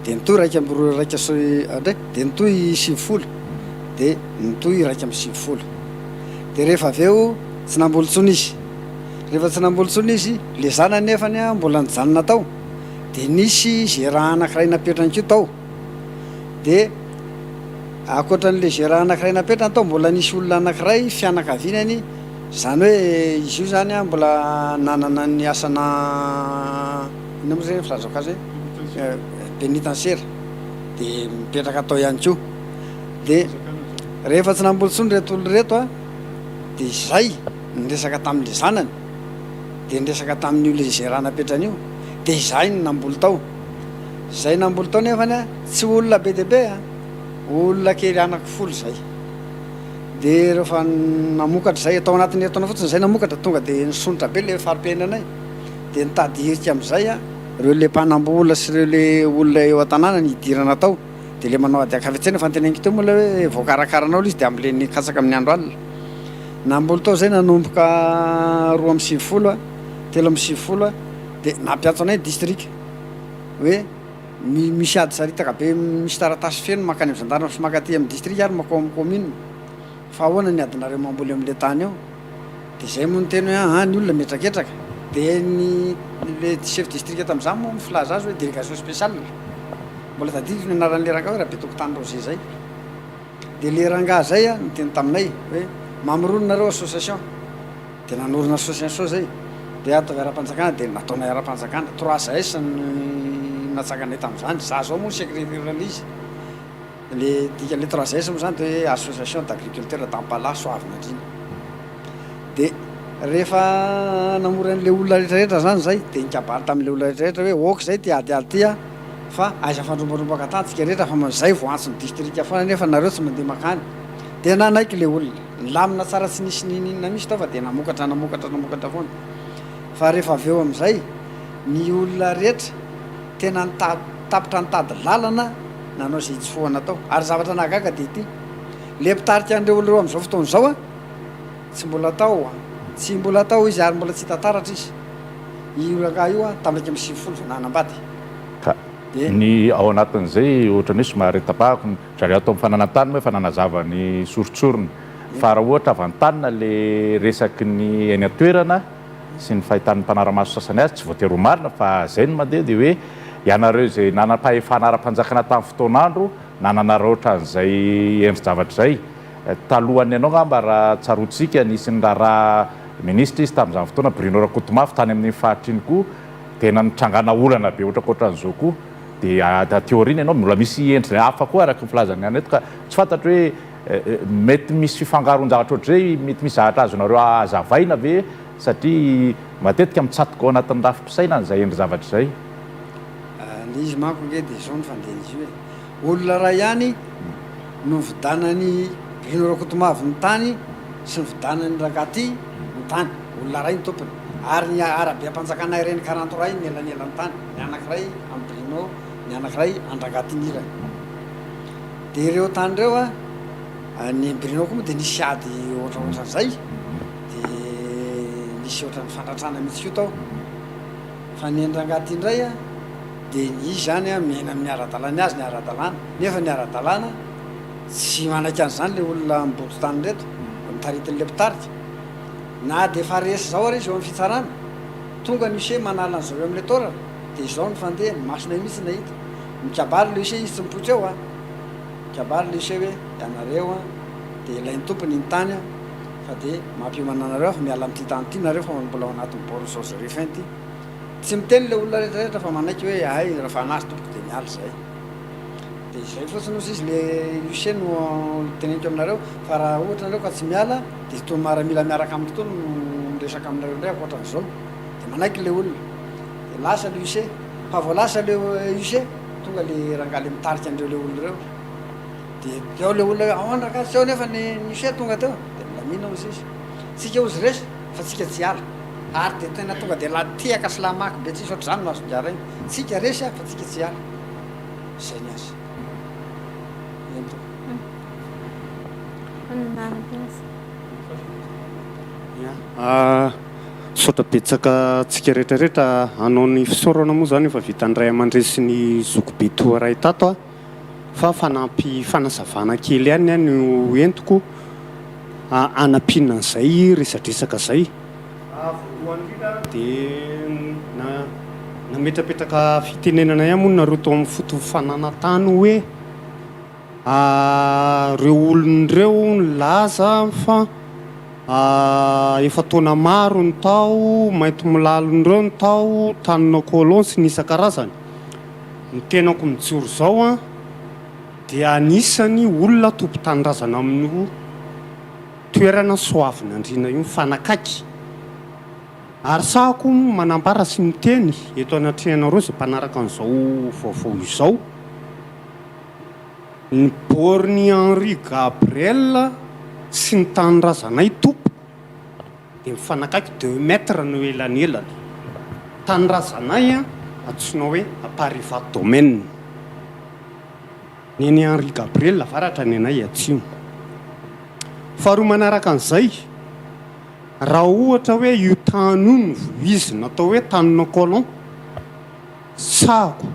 dia nitoy raika andray dia nitoy 70 dia nitoy raika amin'ny 70 dia rehefa avy eo tsy namboly tsony izy rehefa tsy namboly tsony izy le zana nefany a mbola nijanona tao dia nisy gérant anankiray napetrany kio tao dia akoatran'le gérant anankiray napetrany tao mbola nisy olona anankiray fianakavianany zany hoe izy io zany a mbola nanana ny asana ina moa zay filazako azy hoe pénitentiaire dia mipetraka tao ihany koa dia rehefa tsy namboly tsony reto olo reto a dia izay niresaka tamin'le zanany dia niresaka tamin'io le gérant napetrany io dia izay ny namboly tao zay namboly tao nefany a tsy olona be dia be a olona kely anaky 10 zay dia rehefa namokatra zay atao anatin'ny herintaona fotsiny zay namokatra tonga dia nisonitra be le fari-piainanay dia nitady herika amin'izay a reo le mpanambola sy reo le olona eo an-tanàna nidirana tao dia le manao ady akavetsena fa nyteneniko teo moa la hoe voakarakaranao izy dia amin'le nikatsaka amin'ny andro alina namboly tao zay nanomboka 2 amby 70 a 3 amby 70 a dia nampiatso anay district hoe misy ady saritaka be misy taratasy feno makany amin'ny gendarme sy makaty amin'ny district ary mako amin'ny commune fa ahoana ny adinareo mamboly amin'le tany ao dia zay moa ny teny hoe ny olona metraketraka dia le chef district tamin'izany moa mifilaza azy hoe délégation spéciale mbola tadidiko ny anaran'le ranga hoe raha be tokotany roger zay dia le ranga zay a nyteny taminay hoe mamirolonareo association dia nanorona association zay dia ataovy ara-panjakana dia nataonay ara-panjakana 3 AS ny natsakanay tamin'izany za zao moa secrétaire izy le dika le 3 AS moa zany de hoe association d'agriculteur d'Ampala Soavina Andrina dia rehefa namora an'le olona rehetrarehetra zany zay dia nikabary tamin'le olona rehetrarehetra hoe oka zay ty adiady tya fa aiza fandrombarombaka tantsika rehetra fa mazay voantsy ny district foana nefa nareo tsy mandeha makany dia nanaiky le olona nilamina tsara tsy nisy ninina misy tao fa dia namokatra foana fa rehefa avy eo amin'izay ny olona rehetra tena tapitra nitady lalana nanao zay tsy foana tao ary zavatra nahagaga dia ity le mpitarika an'ireo olona reo amin'izao fotoana izao a tsy mbola tao izy ary mbola tsy tantaratra izy iolaka io a tamika amin'ny 50 nanambady ny ao anatin'izay ohatrany hoe somary tapahako zareo atao mifananantany hoe fananazava ny sorotsorona fa raha ohatra avantanina le resaky ny eny atoerana sy ny fahitan'ny mpanaramaso sasany azy tsy voatery ho marina fa zay no mandeha dia hoe ianareo zay nanam-pahefana ara-panjakana tamin'ny fotoan'andro nananaroatra an'izay endri-javatra zay talohany ianao ngamba raha tsarotsika nisy ny raharaha ministra izy tamin'izany fotoana Bruno Rakotomafy tany amin'ny fahatriny koa tena nitrangana olana be ohatrakoatran'izao koa dia teoriana ianao mbola misy endry hafa koa araka ny filazany any eto ka tsy fantatro hoe mety misy fifangaron-javatra ohatr'izay mety misy zahatra azonareo azavaina ve satria matetika mitsatoka ao anatin'ny rafim-pisaina n'izay endri-zavatra izay le izy manko nge dia zao ny fandehana izy hoe olona ray ihany no vidanany Bruno Rakotomavy ny tany sy ny vidanany Ragaty ny tany olona ray ny tompony ary ny arabe ampanjakana ireny 40 ray ny elanelan'ny tany ny anankiray amin'ny Bruno ny anankiray an-Ragaty ny irany dia ireo tany ireo a ny Bruno koa moa dia nisy ady ohatraohatran'izay dia nisy ohatran'ny fandratrana mihitsy io tao fa ny an-Ragaty indray a dia izy zany a miaina amin'ny ara-dalàna azy ny ara-dalàna nefa ny ara-dalàna tsy manaiky an'izany le olona miboto tany reto mitaritin'le mpitarika na dia efa resy zao ary izy eo amin'ny fitsarana tonga ny use manala ny zareo amin'le torana dia izao ny fandeha ny masonay mihitsy nahita mikabary le use izy tsy mipoitra eo a mikabary le use hoe ianareo a dia ilain'ny tompony ny tany a fa dia mampiomananareo fa miala amin'ity tany ity nareo fa mbola ao anatin'ny borne sauce refin ty tsy miteny le olona rehetrarehetra fa manaiky hoe ay raha fa anazy tompoko dia miala zay dia izay fotsiny ozy izy le use no teneniko aminareo fa raha ohatra nareo ka tsy miala dia tony maramila miaraka amin'ny tontolo no miresaka aminareo indray akoatran'izao dia manaiky le olona dia lasa le use fa vao lasa le use tonga le rangaly mitarika andreo le olona reo dia teo le olona hoe ahoana rakasy teo nefa ny use tonga teo dia milamina ozy izy tsika ozy resy fa tsika tsy ala ary dia tena tonga dia lahatiaka sy lahamaky be tsisy ohatr'izany no azonjara iny tsika resy a fa tsika tsy ala zay ny azy saotra betsaka tsika rehetrarehetra hanao ny fisaorana moa zany efa vita ny ray aman-dresy ny zokobe toa ray tato a fa fanampy fanazavana kely ihany no entiko anampina an'izay resadresaka zay voalohany indrindra dia nametrapetraka fitenenana ihany moa nareo tao amin'ny fotofananantany hoe reo olon'ireo nilaza fa efa taona maro ny tao mainto milalon'ireo ny tao tanina colon sy nisan-karazany ny tenako mijoro zao a dia anisany olona tompo-tanindrazana amin'ny toerana Soavina Andrina io mifanakaiky ary sahako manambara sy miteny eto anatrehanareo zay mpanaraka an'izao vaovao izao ny borny Henri Gabriel sy ny tanindrazanay tompo dia mifanakaiky 2 mètres no elanelany tanindrazanay a atsoina hoe Apariva domaine ny Henri Gabriel avaratra ny anay atsimo faharoa manaraka an'izay raha ohatra hoe io tany io no voizy natao hoe tanina colon sahako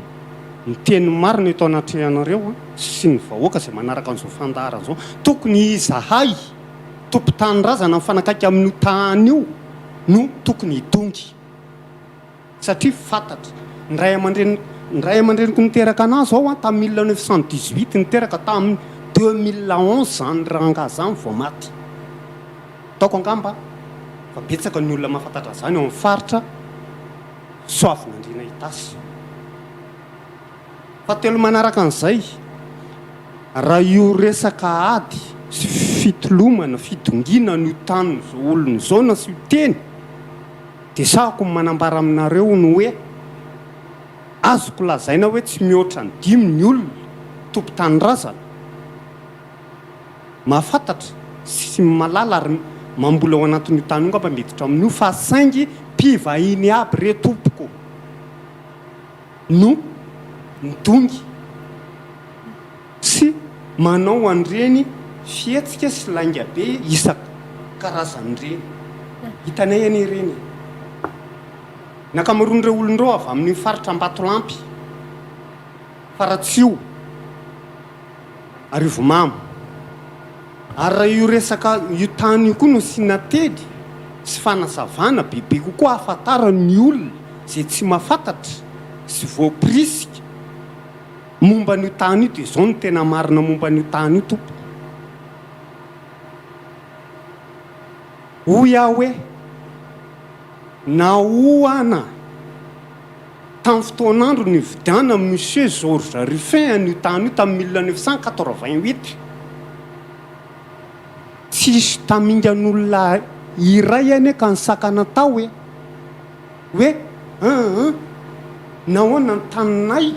ny teny marina eto anatrehanareo sy ny vahoaka izay manaraka an'izao fandahara zao tokony izahay tompo-tanindrazana mifanakaiky amin'io tany io no tokony hidongy satria fantatra ny ray aman-dreniko niteraka anazy ao tamin'ny 1918 niteraka tamin'ny 2011 zany ranga zany vao maty taoko angamba fa betsaka ny olona mahafantatra zany eo amin'ny faritra soavy nandriana itasy fa telo manaraka an'izay raha io resaka ady sy fitolomana fidongina ny tany zao olony zao na sy teny dia sahako manambara aminareo ny hoe azoko lazaina hoe tsy mihoatra ny 5 ny olona tompo-tanindrazana mahafantatra sy malala ary mambola ao anatin'io tany io ngamba miditra amin'io fa saingy mpivahiny aby re tompoko no midongy sy manao an'ireny fihetsika sy lainga be isan-karazan'ireny hitanay any ireny nakamarondreo olondreo avy amin'ny faritra Ambatolampy Faratsio Arivomamo ary raha io resaka io tany io koa no sy natedy sy fanazavana bebe kokoa ahafantarany olona izay tsy mahafantatra sy voapirisika momba n'io tany io dia izao no tena marina momba n'io tany io tompo hoy aho hoe nahoana tamin'ny fotoan'andro ny vidiana amin'ny monsieur Georges Ruffin an'io tany io tamin'ny 1988 tsisy tamingan'olona iray any ka nisakana tao hoe nahoana ny taninay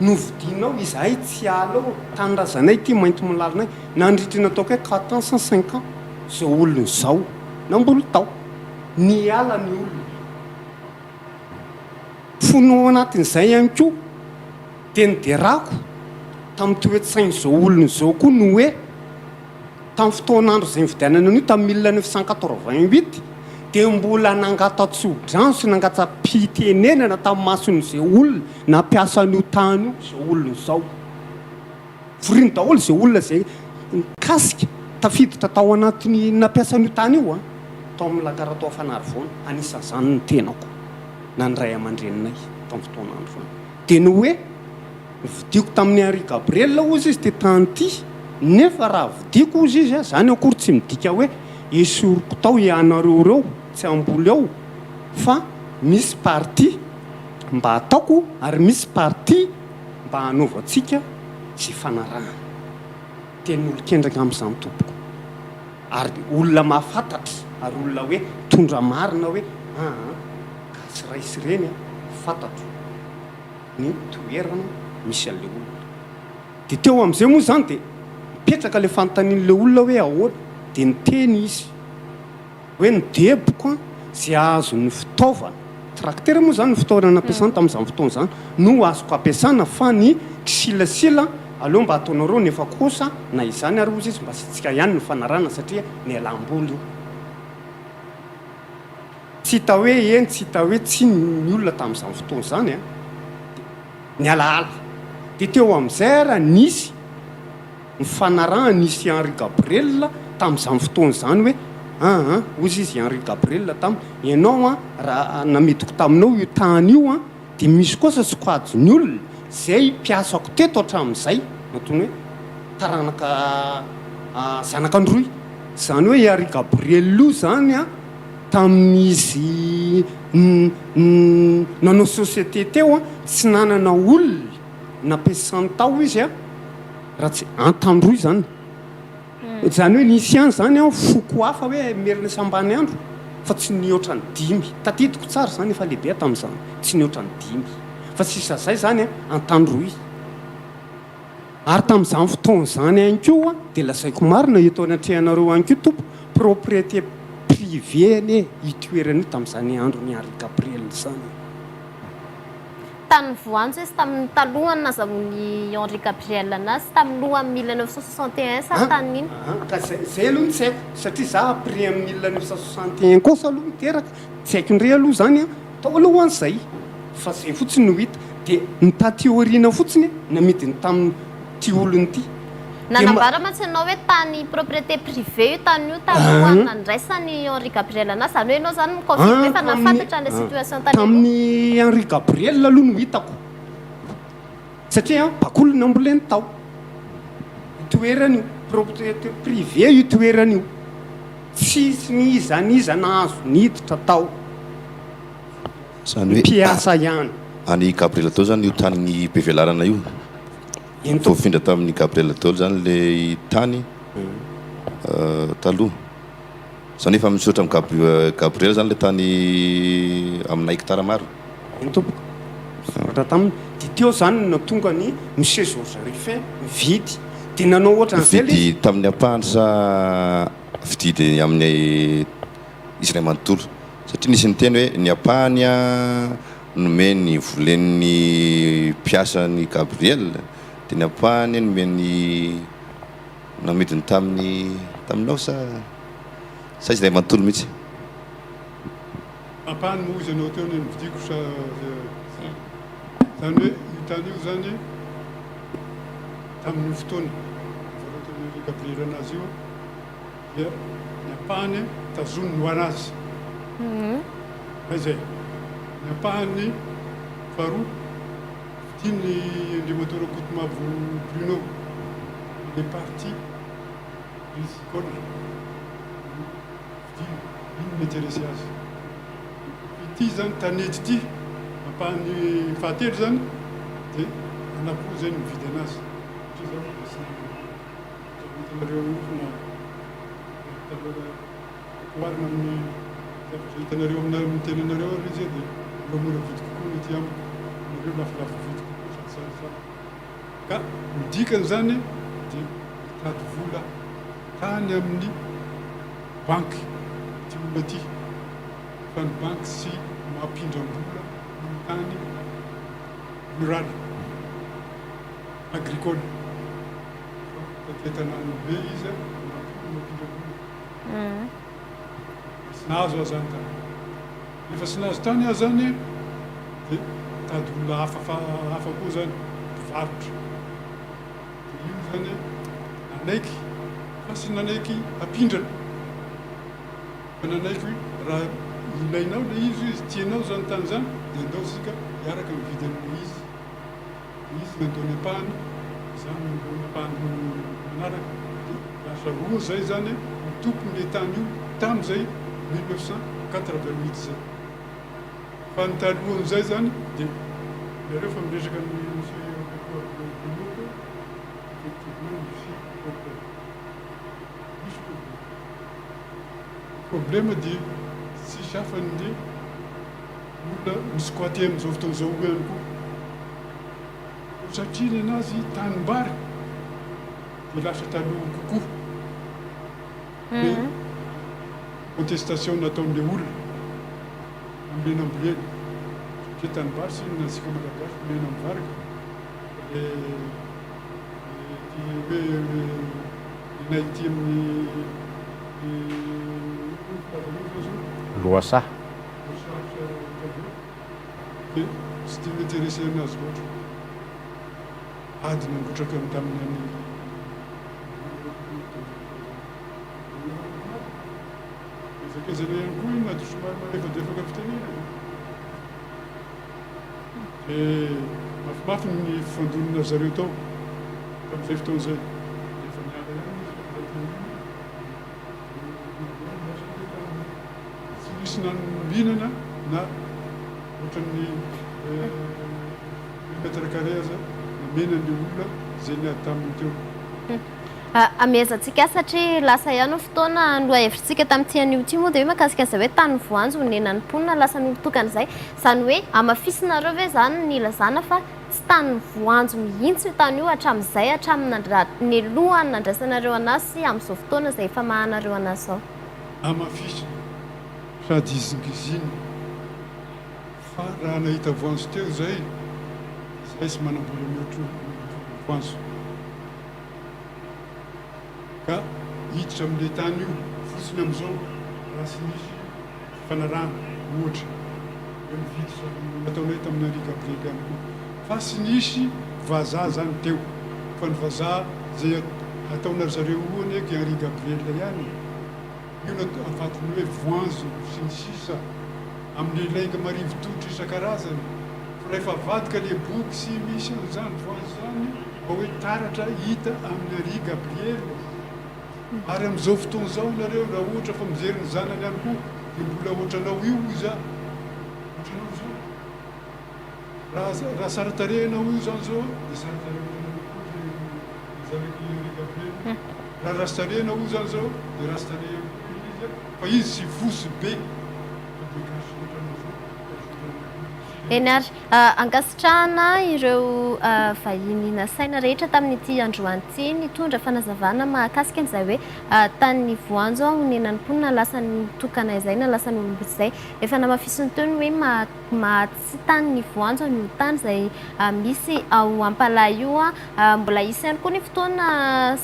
no vidinao izahay tsy ala eo tanindrazanay ty mainty milalinay nandritrina ataoko hoe 450 ans zao olony zao namboly tao ny ala ny olona fono anatin'izay ihany koa dia niderako tamin'ny toe-tsainy zao olony zao koa no hoe tamin'ny fotoan'andro izay nividianana an'io tamin'ny 1988 dia mbola nangata tsodrano sy nangata pitenenana tamin'ny mason'izay olona nampiasa an'io tany io zao olony zao voriny daholo izay olona izay mikasika tafiditra tao anatiny nampiasa an'io tany io tao amin'ny lakaratoa Fanarivona anisan'izany ny tenako na ny ray aman-dreninay tamin'ny fotoan'andro zany dia ny hoe vidiko tamin'ny Henri Gabriel ozy izy dia tany ity nefa raha vidiko ozy izy zany akory tsy midika hoe esoroko tao ianareo reo tsy amboly ao fa misy parti mba ataoko ary misy parti mba hanaovantsika sy fanarahana teny olo-kendraka amin'izany tompoko ary olona mahafantatra ary olona hoe tondra marina hoe gasy raisy ireny fantatro ny toerana misy an'ilay olona dia teo amin'izay moa zany dia mipetraka ilay fanontanian'ilay olona hoe ahoana dia ny teny izy hoe ny deboko izay azo ny fitaovana tracteur moa zany ny fitaovana nampiasana tamin'izany fotoana zany no azoko ampiasana fa ny kisilasila aleo mba ataonareo nefa kosa na izany ary ozy izy mba sitsika ihany ny fanarana satria ny alam-boly io tsy hita hoe eny tsy hita hoe tsy ny olona tamin'izany fotoana zany ny alaala dia teo amin'izay raha nisy ny fanarahana nisy Henri Gabriel tamin'izany fotoana zany hoe ozy izy Henri Gabriel ianao raha namidiko taminao io tany io dia misy kosa sokajy ny olona zay mpiasako teto hatramin'izay natony hoe taranaka zanak'androy zany hoe Henri Gabriel io zany tamin'izy nanao société teo tsy nanana olona nampiasany tao izy raha tsy antandroy zany zany hoe nisy ihany zany foko hafa hoe merina sambany andro fa tsy nihoatra ny 5 tadidiko tsara zany efa lehibe tamin'izany tsy nihoatra ny 5 fa sisa zay zany antandroy ary tamin'izany fotoana zany ihany koa dia lazaiko marina eto anatrehanareo ihany koa tompo propriété privé ane itoerana io tamin'izany andro ny Henri Gabriel zany tany voanjo izy tamin'ny talohany nazavony Henri Gabriel anazy tamin'ny lohany 1961 sa tany iny zay aloha ny tsy haiko satria za après amin'ny 1961 kosa aloha miteraka tsy haiko indray aloha zany tao alohan'izay fa zay fotsiny no hita dia ny taty oriana fotsiny namidiny tamin'ity olony ity nanambara mantsy ianao hoe tany propriété privé io tany io taloha nandraisany Henri Gabriel anazy zany hoe ianao zany miconfirme fa nafantatra an'ilay situation tany tamin'ny Henri Gabriel aloha no hitako satria bakolony amboleny tao itoerana io propriété privé io toerana io tsisy ny iza nahazo niditra tao zany hoe mpiasa ihany any Gabriel tao zany io tany be velarana io fofindra tamin'ny Gabriel Dole zany le tany taloha zany efa misotra amin'ny Gabriel zany le tany amina hectare maro tompoko sotra taminy dia teo zany na tonga ny monsieur Georges Ruffin mividy dia nanao ohatran'izay vidy tamin'ny ampahany sa vididy amin'ny izy ray manontolo satria nisy ny teny hoe ny ampahany nomeny volen'ny mpiasany Gabriel dia ny ampahany nomeny namidiny taminao sa izy ray manontolo mihitsy ampahany moa izy anao teo ny nividiko sa zany hoe io tany io zany tamin'ny fotoana varotan'ny Gabriel anazy io dia ny ampahany tazony no anazy zay ny ampahany faharoa vidiany andriamatora Kotomavo Bruno le parti risicole vidiany ino m'intéressé azy ity zany tanety ity ampahany fahatelo zany dia anakoho zay mividy anazy hitanareo na oarina amin'ny hitanareo amin'ny tenanareo ary izy dia moramora vidy kokoa ny ity amiko nareo lafolafo vidy kokoa satsasa ka midikany zany dia mitady vola tany amin'ny banky ty olona ty fa ny banky sy mampindram-bola ny tany rural agricole tatetanany be izy mampindram-bola sy nahazo aho zany tany rehefa sy nahazo tany aho zany dia tady olona hafa koa zany mpivarotra dia io zany nanaiky fa sy nanaiky ampindrana fa nanaiky raha ilainao le izy tianao zany tany zany dia andao sika hiaraka mividy amin'ny izy nandony ampahany zany nandony ampahany manaraka dia lasa roa zay zany mitompony le tany io tamin'izay 1988 zay fa ny talohan'izay zany dia nareo fa miresaka amin'ny monsieur effectivement misy problème dia sisy hafany le olona misquaty amin'izao fotoan'izao ihany koa satria ny anazy tanimbary dia lasa taloha kokoa le contestation nataon'le olona amilena amboleny satria tanimbary sy nasika malagasy mena mivarika le hoe naity amin'ny loasa dia sy tia m'intéressé anazy loatra ady nangotraka ny tamin'ny ezakezana ihany koa iny naty somary marefadefaka fitenena dia mafimafy ny fandonina zareo tao tamin'izay fotoan'izay efa miala ihany tsy misy nanombihinana na ohatran'ny metre carré aza namenan'le olona zay niady taminy teo amezantsika satria lasa ihany fotoana loha hevitritsika tamin'ity an'io ty moa dia hoe mahakasika an'izay hoe tany voanjo nenan'ny mponina lasa nitokana izany hoe amafisinareo ve zany nilazana fa tsy tany voanjo mihitsy io tany io hatramin'izay hatramin'ny lohany nandraisanareo anazy sy amin'izao fotoana izay efa mahanareo anazy zao amafisina sady izingiziny fa raha nahita voanjo teo zay sy manambola mihoatro voanjo ka hiditra amin'le tany io fotsiny amin'izao raha sy misy fanarahana ohatra hoe mividy ataonay tamin'ny Henri Gabriel ihany koa fa sy nisy vazaha zany teo fa ny vazaha zay ataonary zareo ohany eky Henri Gabriel ihany io afatiny hoe voanjo sy ny sisa amin'ny lainga marivototra isan-karazany fa rehefa vadika le boky sy misy an'izany voanjo zany mba hoe taratra hita amin'ny Henri Gabriel ary amin'izao fotoana izao nareo raha ohatra fa mijery ny zanany ihany koa dia mbola ohatranao io iza ohatranao zao raha sara tarehinao io zany zao dia sara tarehinao zanaky Henri Gabriel raha rasy tarehinao io zany zao dia rasy tarehinao izy fa izy sy fosy be eny ary angasitrahana ireo vahiny nasaina rehetra tamin'ity androany ity nitondra fanazavana mahakasika an'izay hoe tany voanjo honenany mponina lasa ny tokana izay na lasa ny olombo izay efa namafisiny teo ny hoe mahatsy tany ny voanjo ny tany izay misy ao ampalahy io mbola isy ihany koa ny fotoana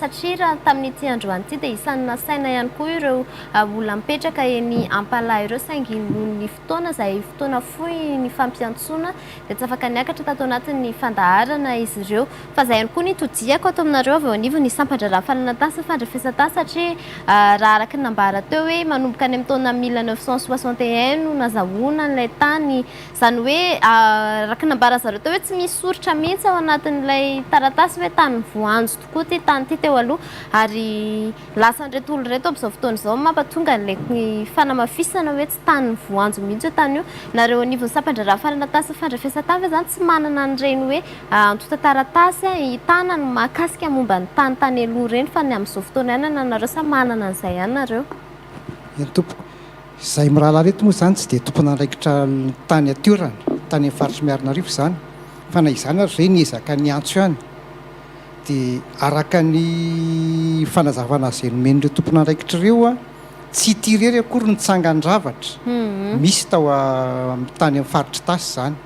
satria raha tamin'ity androany ity dia isan'ny nasaina ihany koa ireo olona mipetraka eny ampalahy ireo saingy ny fotoana izay fotoana fohy ny fampiantsona dia tsy afaka niakatra tato anatin'ny fandaharana izy ireo fa izay ihany koa ny todiako ato aminareo avy eo anivo ny sampandraraha fananatasa fandrefesatasa satria raha araky nambara teo hoe manomboka any amin'ny taona 1961 no nazahoana n'ilay tany izany hoe araky nambara zareo teo hoe tsy misy soritra mihitsy ao anatin'ilay taratasy hoe tany voanjo tokoa ty tany ty teo aloha ary lasa nreto olo reto amin'izao fotoana izao mampatonga n'ilay fanamafisana hoe tsy tany voanjo mihitsy io tany io nareo anivon'ny sampandraraha fananatasa fandrefesatany zany tsy manana an'ireny hoe antota taratasy hitana no mahakasika momba ny tany aloha reny fa ny amin'izao fotoana ihany nanareo sa manana an'izay ihany nareo eny tompoko izay mirahalahy reto moa zany tsy dia tompona andraikitra tany atiorana tany amin'ny faritry miarinarivo zany fa na izany ary reny ezaka ny antso ihany dia araka ny fanazavana izay nomen'ireo tompona andraikitra ireo tsy tirery akory ny tsangan-dravatra misy tao tany amin'ny faritry tasy zany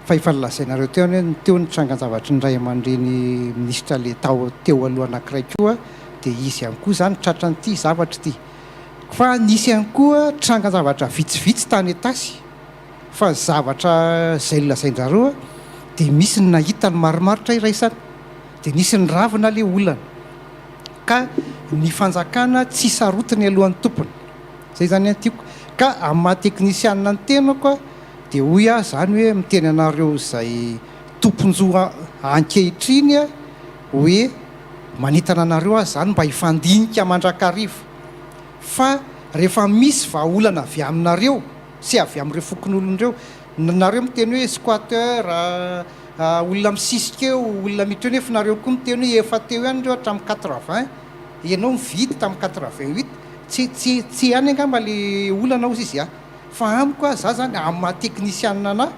fa efa nolazainareo teo hoe teo ny trangan-javatra ny ray aman-dreny minisitra le teo aloha anankiray koa dia izy ihany koa zany tratran'ity zavatra ity fa nisy ihany koa trangan-javatra vitsivitsy tany Etasy fa zavatra izay nolazain-jareo dia misy ny nahita ny marimaritra iraisana dia nisy ny ravina le olana ka ny fanjakana tsy sarotiny alohan'ny tompony zay zany any tiako ka amin'ny mahateknisianina ny tenako dia hoy aho zany hoe miteny anareo izay tomponjoa ankehitriny hoe manitana anareo aho zany mba hifandinika mandrakarivo fa rehefa misy vahaolana avy aminareo sy avy amin'ireo fokon'olon'ireo nareo miteny hoe squatter olona misisika eo olona mitreny efa nareo koa miteny hoe efa teo ihany reo hatramin'ny 80 ianao mividy tamin'ny 88 tsy ihany angamba le olana ozy izy fa amiko a za zany amin'ny mahateknisianina anahy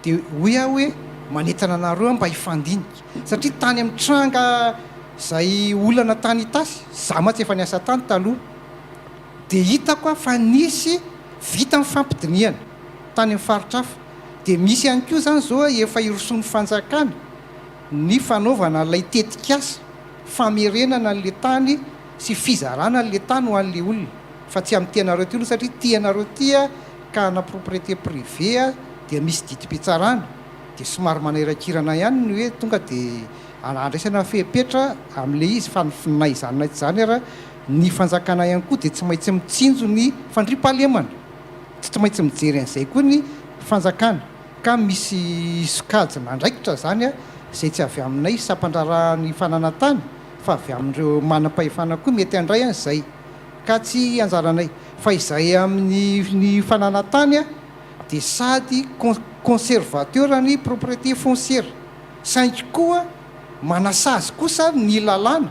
dia hoy aho hoe manetana anareo mba hifandinika satria tany amin'ny tranga izay olana tany Itasy za matsy efa niasa tany taloha dia hitako fa nisy vita amin'ny fampidiniana tany amin'ny faritra hafa dia misy ihany koa zany zao efa iroson'ny fanjakana ny fanaovana ilay tetikasa famerenana n'le tany sy fizarana n'le tany ho an'le olona fa tsy amin'ny tianareo ty aloha satria tianareo tia ka na propriété privé dia misy didi-pitsarana dia somary manairakirana ihany ny hoe tonga dia andraisana fepetra amin'le izy fa na izany na tsy zany raha ny fanjakana ihany koa dia tsy maintsy mitsinjo ny fandriam-pahalemana tsy maintsy mijery an'izay koa ny fanjakana ka misy sokajy nandraikitra zany izay tsy avy aminay sampandrarahan'ny fananantany fa avy amin'ireo manam-pahefana koa mety handray an'izay ka tsy anjaranay fa izay amin'ny fananantany dia sady conservateur ny propriété foncière saingy koa manasazy kosa ny lalàna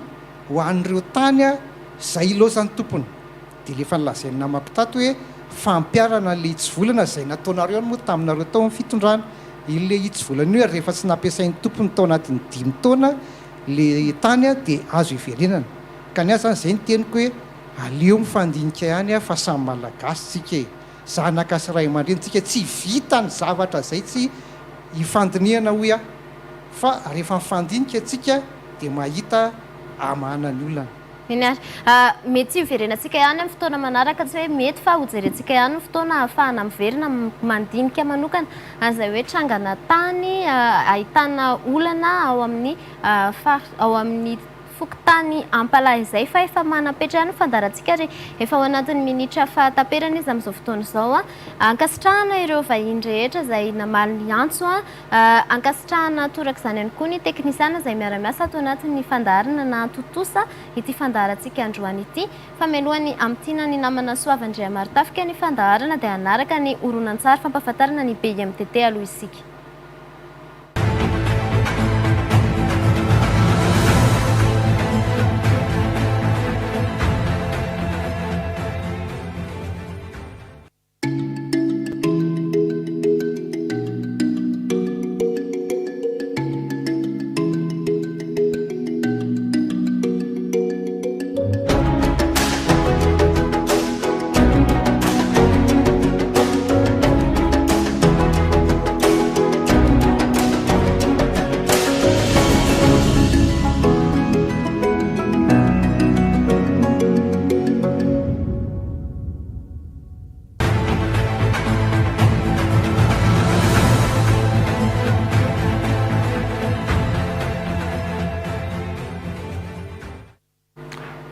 ho an'ireo tany izay ilozan'ny tompony dia lefa nilazaina mampitato hoe fampiarana le itsy volana izay nataonareo moa taminareo tao amin'ny fitondrana ile itsy volana io rehefa tsy nampiasain'ny tompony tao anatin'ny 5 taona le tany dia azo iverenana ka ny azy zany izay ny teniko hoe aleo mifandinika ihany fa samy malagasy tsika zanaka sy ray aman-drenitsika tsy vita ny zavatra zay tsy hifandinihana hoy fa rehefa mifandinika atsika dia mahita amanany olana eny ary mety tsy hiverenantsika ihany amin'ny fotoana manaraka tsy hoe mety fa hojerentsika ihany ny fotoana ahafahana miverina mandinika manokana azay hoe trangana tany ahitana olana ao amin'ny fokotany ampalahy izay fa efa manapetra ihany fandarantsika ary efa ao anatin'ny minitra fahataperana izy amin'izao fotoana izao ankasitrahana ireo vahiny rehetra izay namaly antso ankasitrahana toraka izany ihany koa ny teknisiana izay miara-miasa ato anatin'ny fandarana na totosa ity fandarantsika androany ity fa mialohany amin'ity ny namana Soavandriamaro tafika ny fandarana dia hanaraka ny horonan-tsary fampahafantarana ny BMTT aloha isika.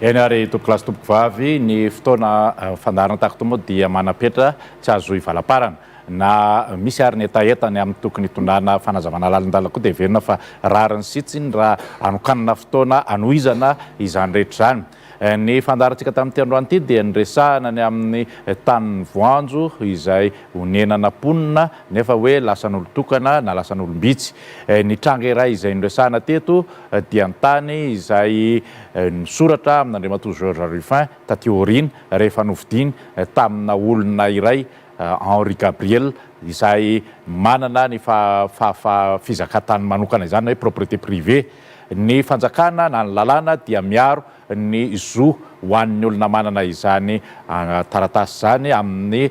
Eny ary tompokilasy tompoko-vavy ny fotoana fandarana tahaka moa dia manapetra tsy azo ivalaparana na misy ary ny etaetany amin'ny tokony hitondrana fanazavana lalindala koa dia verina fa rariny sitsiny raha anokanana fotoana anohizana izany rehetra izany. Ny fandarantsika tamin'ity androany ity dia niresahana ny amin'ny tanin'ny voanjo izay honenana ponina nefa hoe lasan'olo-tokana na lasan'olom-bitsy. Ny tranga iray izay niresahana teto dia ny tany izay nisoratra amin'Andriamatoa Georges Rufin taty aoriana rehefa novidiny tamina olona iray Henri Gabriel izay manana ny fizakatany manokana izany hoe propriété privée. Ny fanjakana na ny lalàna dia miaro ny zo ho an'ny olona manana izany taratasy izany amin'ny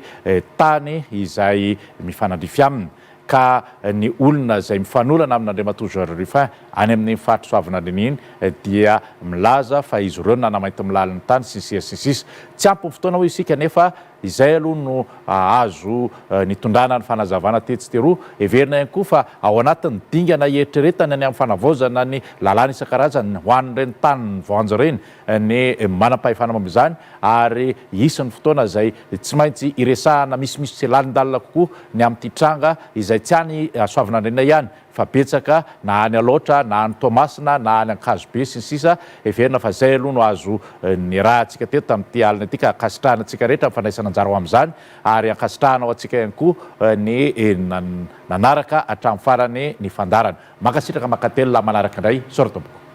tany izay mifanandrify aminy ka ny olona izay mifanolana amin'Andriamatoa Georges Rufin any amin'ny faritry Soavinandriana iny dia milaza fa izy ireo nanamainty milaliny tany sisisisisy tsy ampy fotoana hoy isika nefa izay aloha no azo nitondrana ny fanazavana tetsy teroa everina ihany koa fa ao anatin'ny dingana eritreretany any amin'ny fanavaozana ny lalàna isan-karazany ho an'ireny tany voanjo reny ny manam-pahefana momba izany ary isan'ny fotoana izay tsy maintsy iresahana misimisy lalindalina kokoa ny amin'ity tranga izay tsy any Soavinandriana ihany fa betsaka na any Aloatra na any Toamasina na any Ankazobe sy ny sisa everina fa izay aloha no azo ny raha antsika teto tamin'ity alina ity ka ankasitrahana antsika rehetra fandraisana anjara ho amin'izany ary ankasitrahana ao antsika ihany koa ny nanaraka hatramin'ny farany ny fandarana. Mankasitraka mankatelina manaraka indray, sora tompoko.